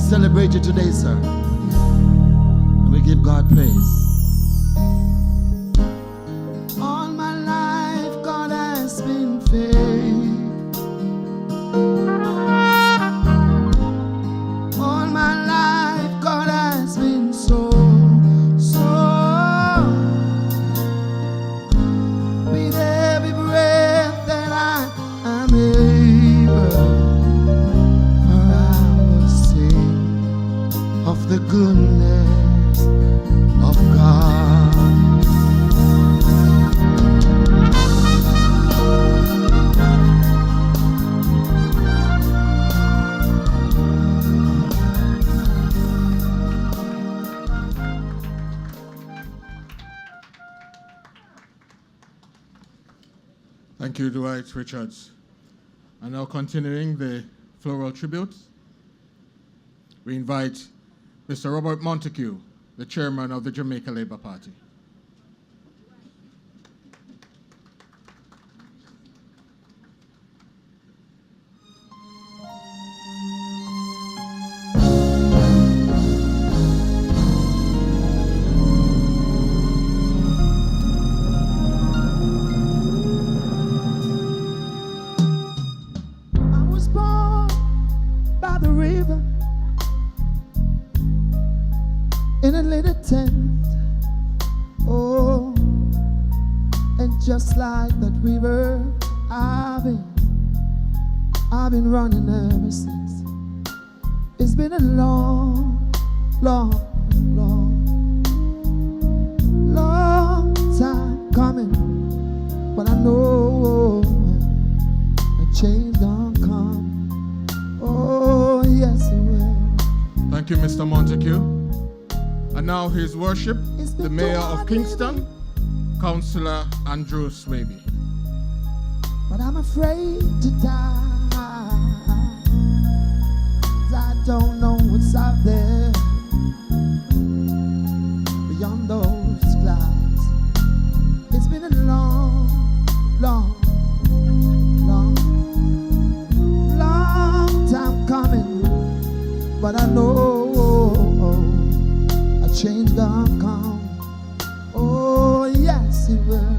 celebrate you today, sir. And we give God praise. All my life, God has been faithful. All my life, God has been so, so. With every breath that I am able, for I will sing of the goodness of God. Thank you, Dwight Richards. And now continuing the Floral Tribute, we invite Mr. Robert Montague, the chairman of the Jamaica Labour Party. I was born by the river in a little tent. Oh, and just like that river, I've been running ever since. It's been a long, long, long time coming, but I know a change gonna come. Oh, yes, it will. Thank you, Mr. Montague. And now His Worship, the Mayor of Kingston, Councillor Andrew Swaby. But I'm afraid to die, 'cause I don't know what's out there beyond those clouds. It's been a long, long, long, long time coming, but I know a change gonna come. Oh, yes, it will.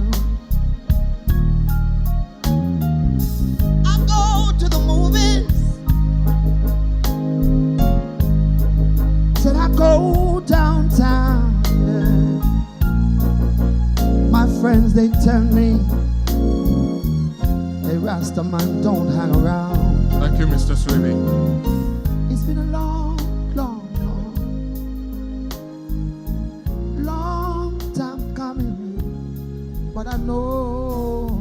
I go to the movies, said I go downtown. My friends, they tell me, hey, Rasta man, don't hang around. Thank you, Mr. Swaby. It's been a long, long, long, long time coming, but I know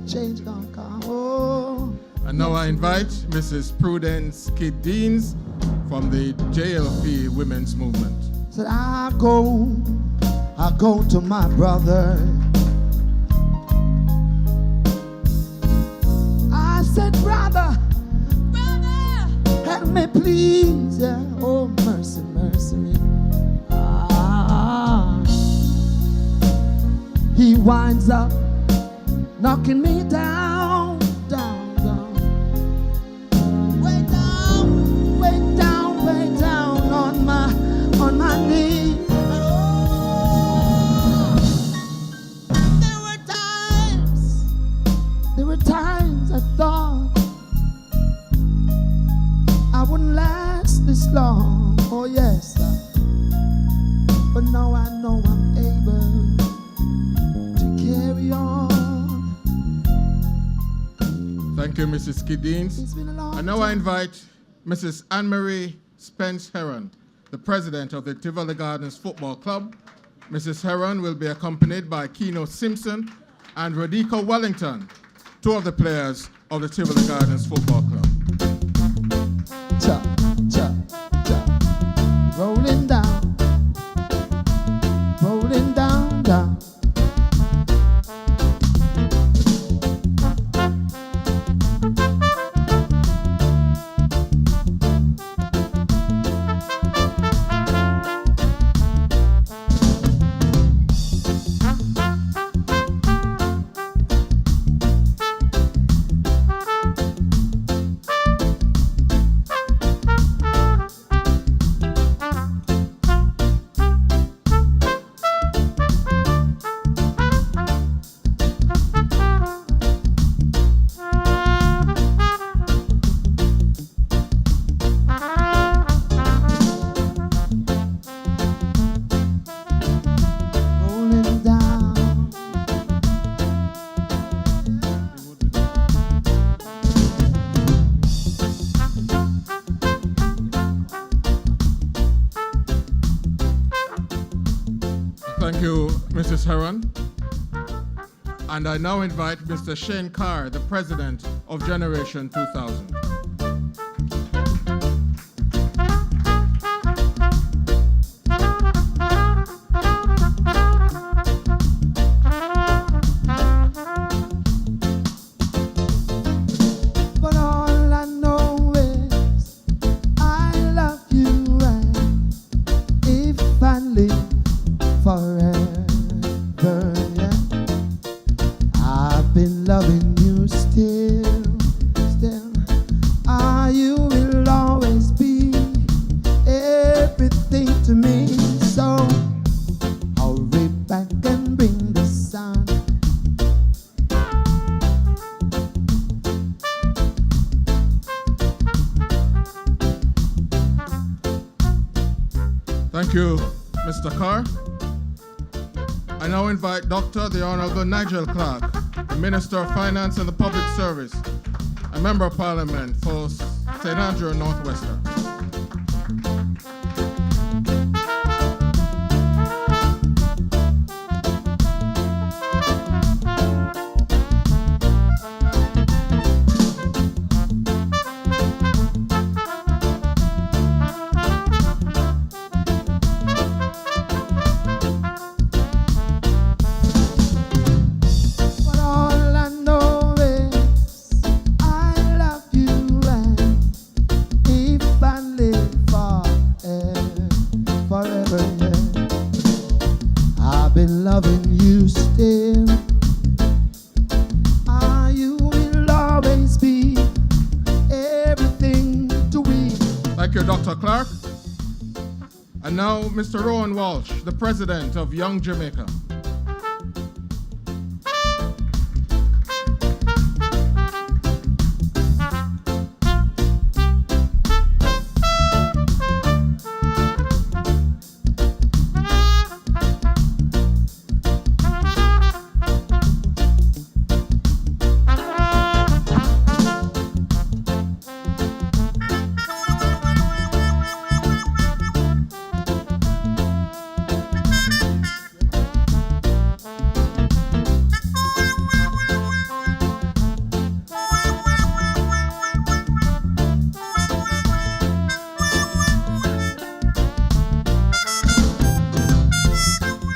change gonna come. Oh, And now I invite Mrs. Prudence Kidd Deans from the JLP Women's Movement. said I go to my brother. I said, brother, help me please. Yeah. Oh, mercy, mercy me. He winds up knocking me down, down, down. Way down, way down, way down on my knee. Oh, there were times I thought I wouldn't last this long. Oh yes, but now I know I'm able to carry on. Thank you, Mrs. Kidd Deans. It's been a long And now time. I invite Mrs. Anne-Marie Spence Heron, the president of the Tivoli Gardens Football Club. Mrs. Heron will be accompanied by Keno Simpson and Rodica Wellington, two of the players of the Tivoli Gardens Football Club. Cha, cha, cha. Rolling down, down. Mrs. Heron. And I now invite Mr. Shane Carr, the president of Generation 2000. But all I know is I love you, and if I live forever, yeah, I've been loving you still. Ah, you will always be everything to me. So hurry back and bring the sun. Thank you, Mr. Carr. I now invite Dr. the Honourable Nigel Clark, the Minister of Finance and the Public Service, a Member of Parliament for St. Andrew Northwestern. But all I know is I love you, and if I live forever, yeah, I've been loving you still. Ah, you will always be everything to me. Thank you, Dr. Clark. And now, Mr. Rowan Walsh, the President of Young Jamaica.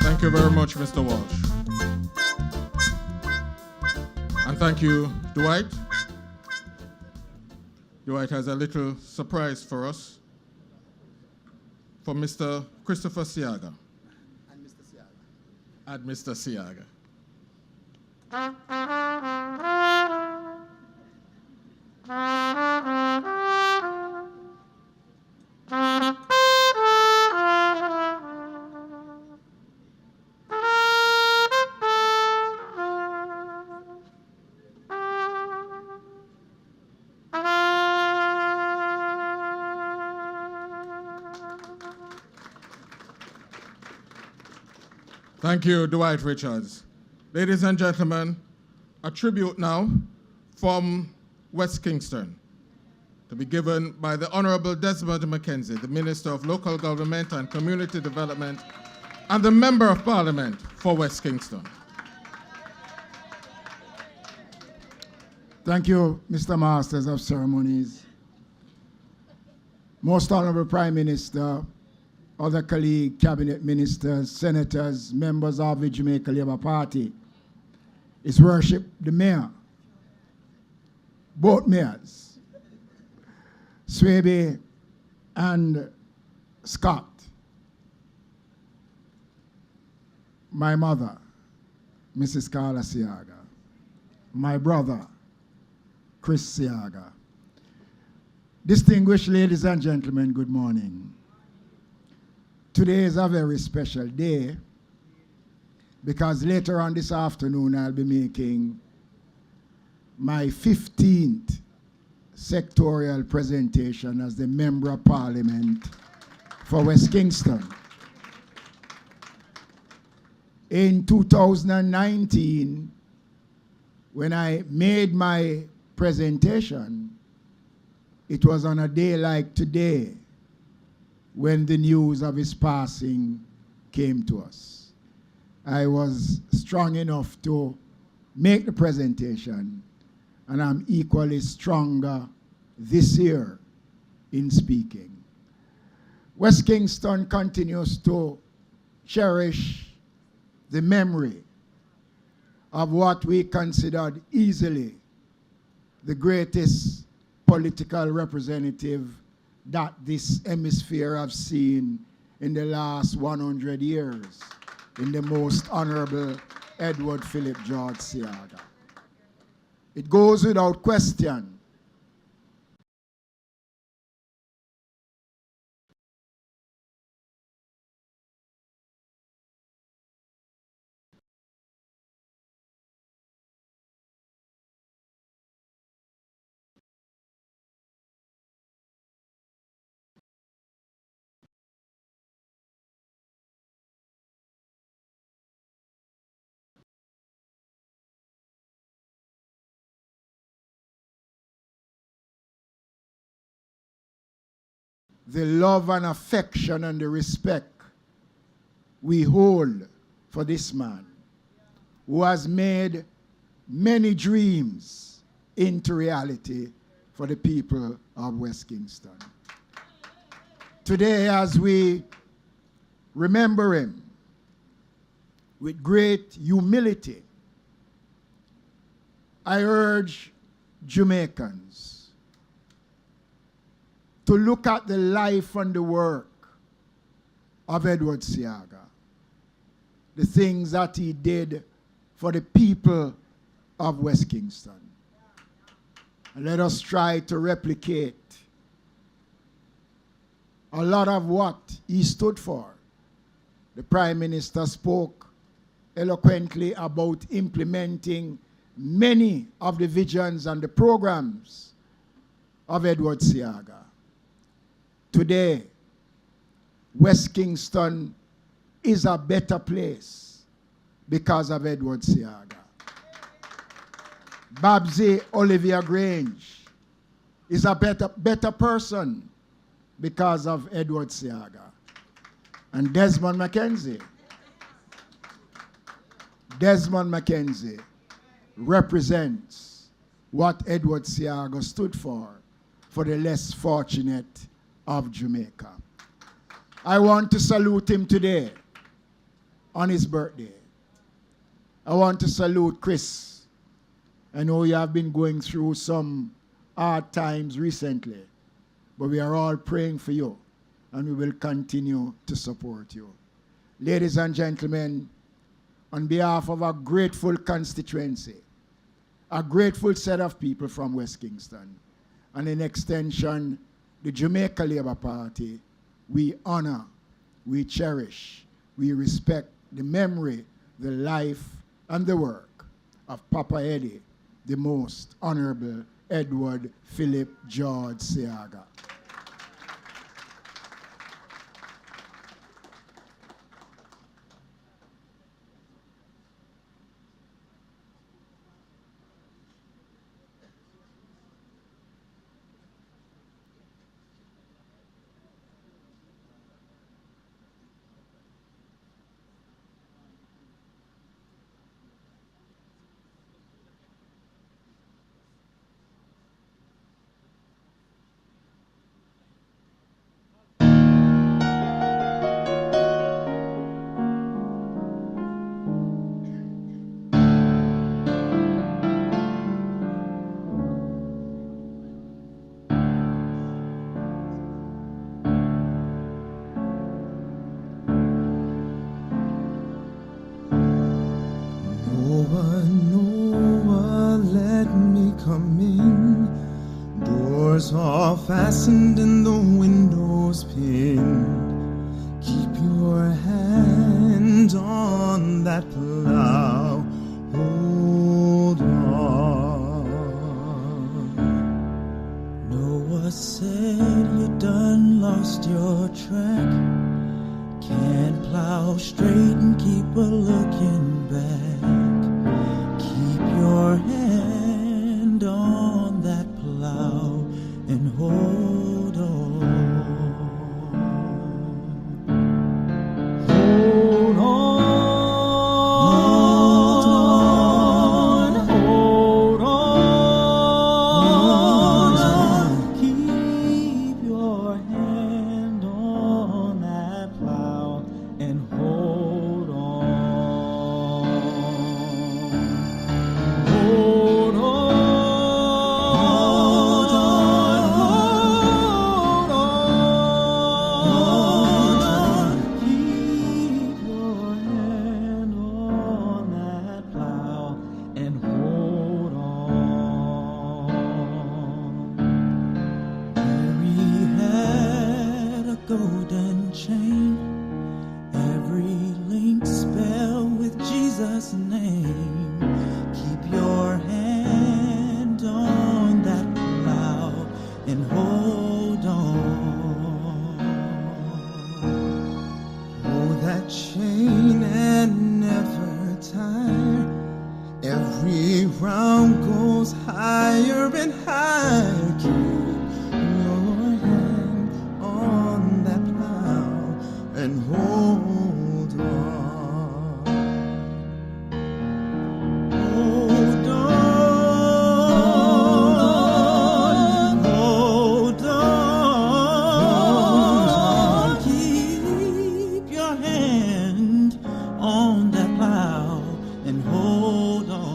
Thank you very much, Mr. Walsh. And thank you, Dwight. Dwight has a little surprise for us from Mr. Christopher Seaga. And Mr. Seaga. Thank you, Dwight Richards. Ladies and gentlemen, a tribute now from West Kingston to be given by the Honourable Desmond Mackenzie, the Minister of Local Government and Community Development and the Member of Parliament for West Kingston. Thank you, Mr. Masters of Ceremonies. Most Honorable Prime Minister, other colleague, cabinet ministers, senators, members of the Jamaica Labour Party, His Worship the Mayor, both mayors, Swaby and Scott, my mother, Mrs. Carla Seaga, my brother, Chris Seaga. Distinguished ladies and gentlemen, good morning. Today is a very special day because later on this afternoon I'll be making my 15th sectorial presentation as the Member of Parliament for West Kingston. In 2019, when I made my presentation, it was on a day like today when the news of his passing came to us. I was strong enough to make the presentation, and I'm equally stronger this year in speaking. West Kingston continues to cherish the memory of what we considered easily the greatest political representative that this hemisphere have seen in the last 100 years, in the most Honourable Edward Phillip George Seaga. It goes without question the love and affection and the respect we hold for this man who has made many dreams into reality for the people of West Kingston. Today, as we remember him with great humility, I urge Jamaicans to look at the life and the work of Edward Seaga, the things that he did for the people of West Kingston. And let us try to replicate a lot of what he stood for. The Prime Minister spoke eloquently about implementing many of the visions and the programs of Edward Seaga. Today, West Kingston is a better place because of Edward Seaga. Babsy Olivia Grange is a better person because of Edward Seaga. And Desmond Mackenzie represents what Edward Seaga stood for the less fortunate of Jamaica. I want to salute him today on his birthday. I want to salute Chris. I know you have been going through some hard times recently, but we are all praying for you, and we will continue to support you. Ladies and gentlemen, on behalf of a grateful constituency, a grateful set of people from West Kingston, and in extension, the Jamaica Labour Party, we honor, we cherish, we respect the memory, the life, and the work of Papa Eddie, the most Honourable Edward Phillip George Seaga. Fastened and the windows pinned. Keep your hand on that plow. Hold on. Noah said you done lost your track. Can't plow straight and keep a looking back. Keep your hand on that plow and hold on. Hold on. golden chain, every link spell with Jesus' name. Keep your hand on that plow and hold on. Hold that chain and never tire. Every round goes higher and higher. Keep your hand on that plow and hold on. Hold on. Hold on. Keep your hand on that plow and hold on.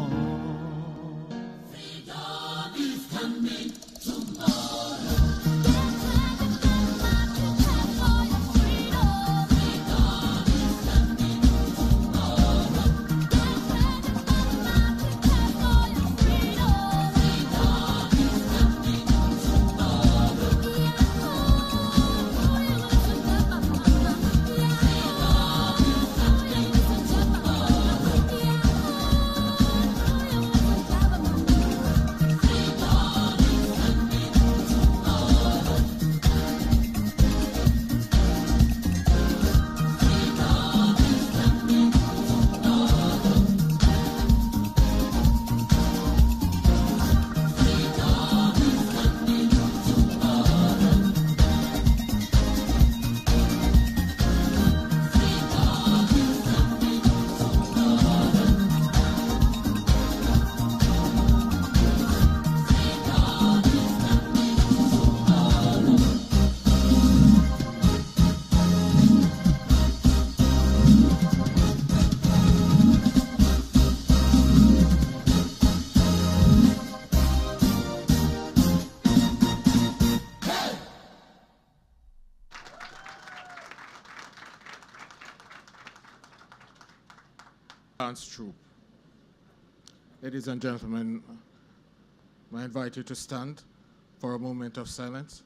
Dance troupe. Ladies and gentlemen, I invite you to stand for a moment of silence.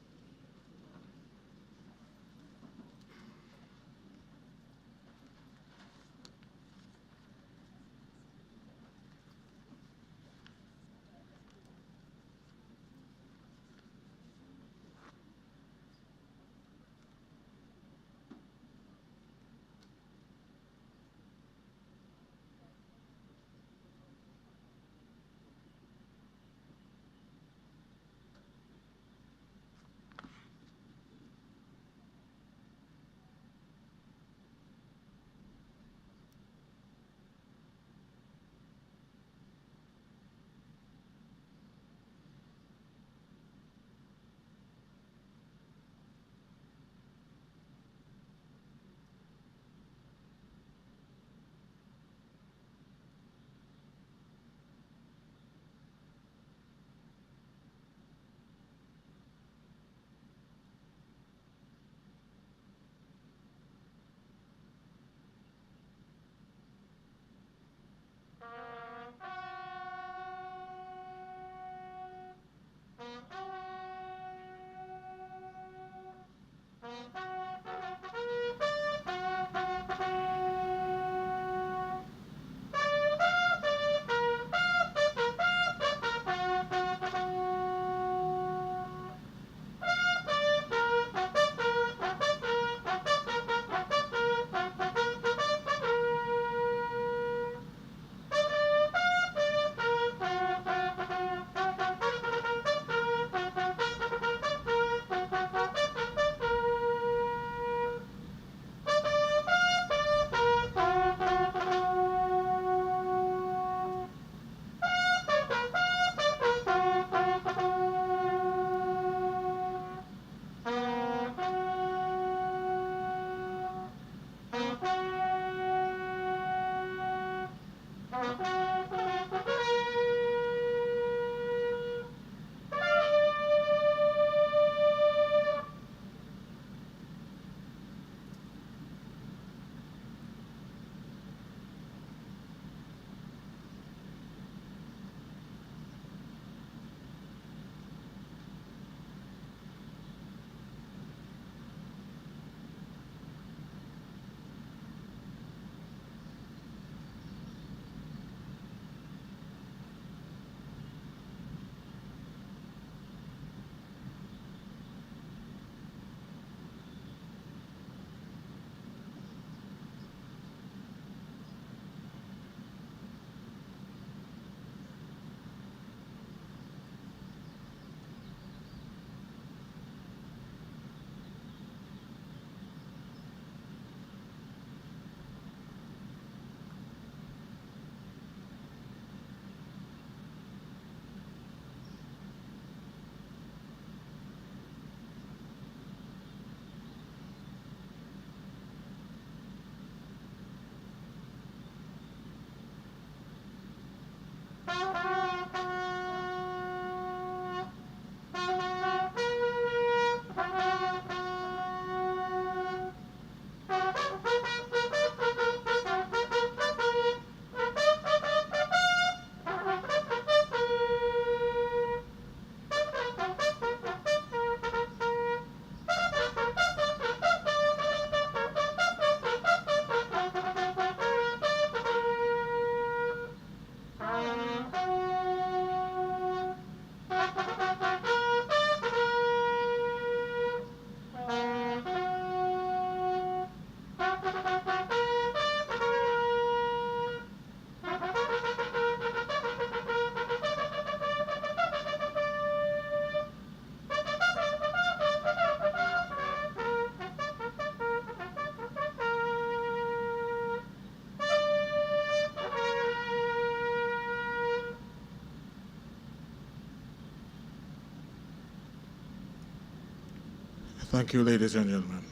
Thank you, ladies and gentlemen.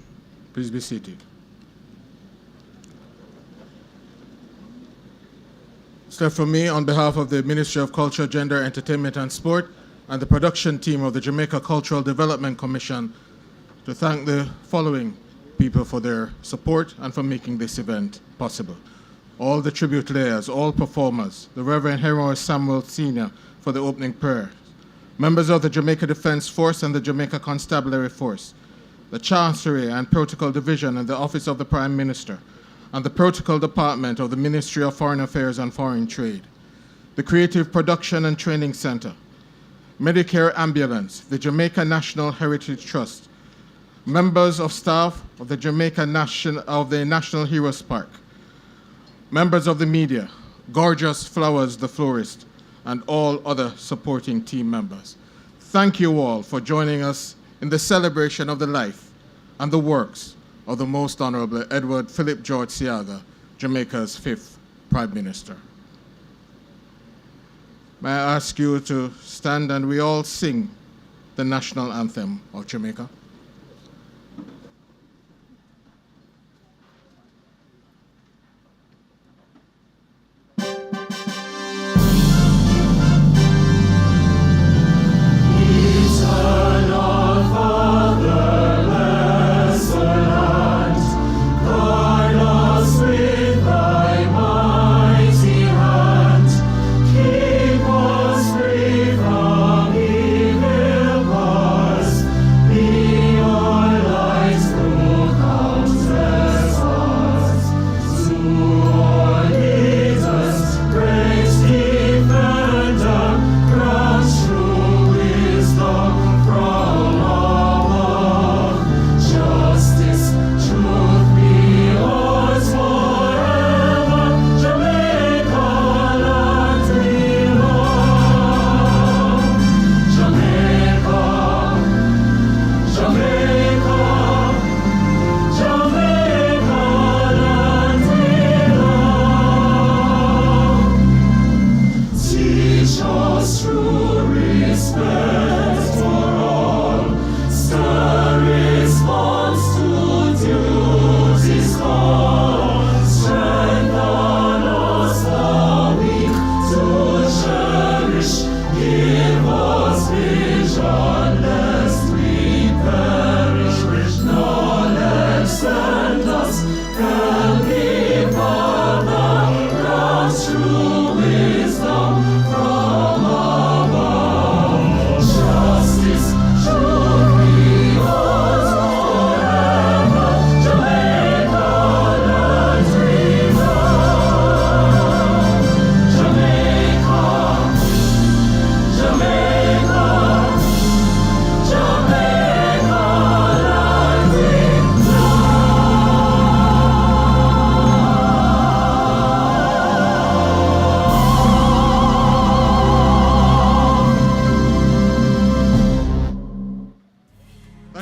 Please be seated. It's left for me, on behalf of the Ministry of Culture, Gender, Entertainment and Sport and the production team of the Jamaica Cultural Development Commission, to thank the following people for their support and for making this event possible. All the tribute layers, all performers, the Reverend Henry Samuel Sr. for the opening prayer, members of the Jamaica Defense Force and the Jamaica Constabulary Force, the Chancery and Protocol Division and the Office of the Prime Minister, and the Protocol Department of the Ministry of Foreign Affairs and Foreign Trade, the Creative Production and Training Center, Medicare Ambulance, the Jamaica National Heritage Trust, members of staff of the National Heroes Park, members of the media, Gorgeous Flowers, the florist, and all other supporting team members. Thank you all for joining us in the celebration of the life and the works of the Most Honourable Edward Phillip George Seaga, Jamaica's 5th Prime Minister. May I ask you to stand and we all sing the national anthem of Jamaica.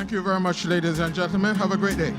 Thank you very much, ladies and gentlemen. Have a great day.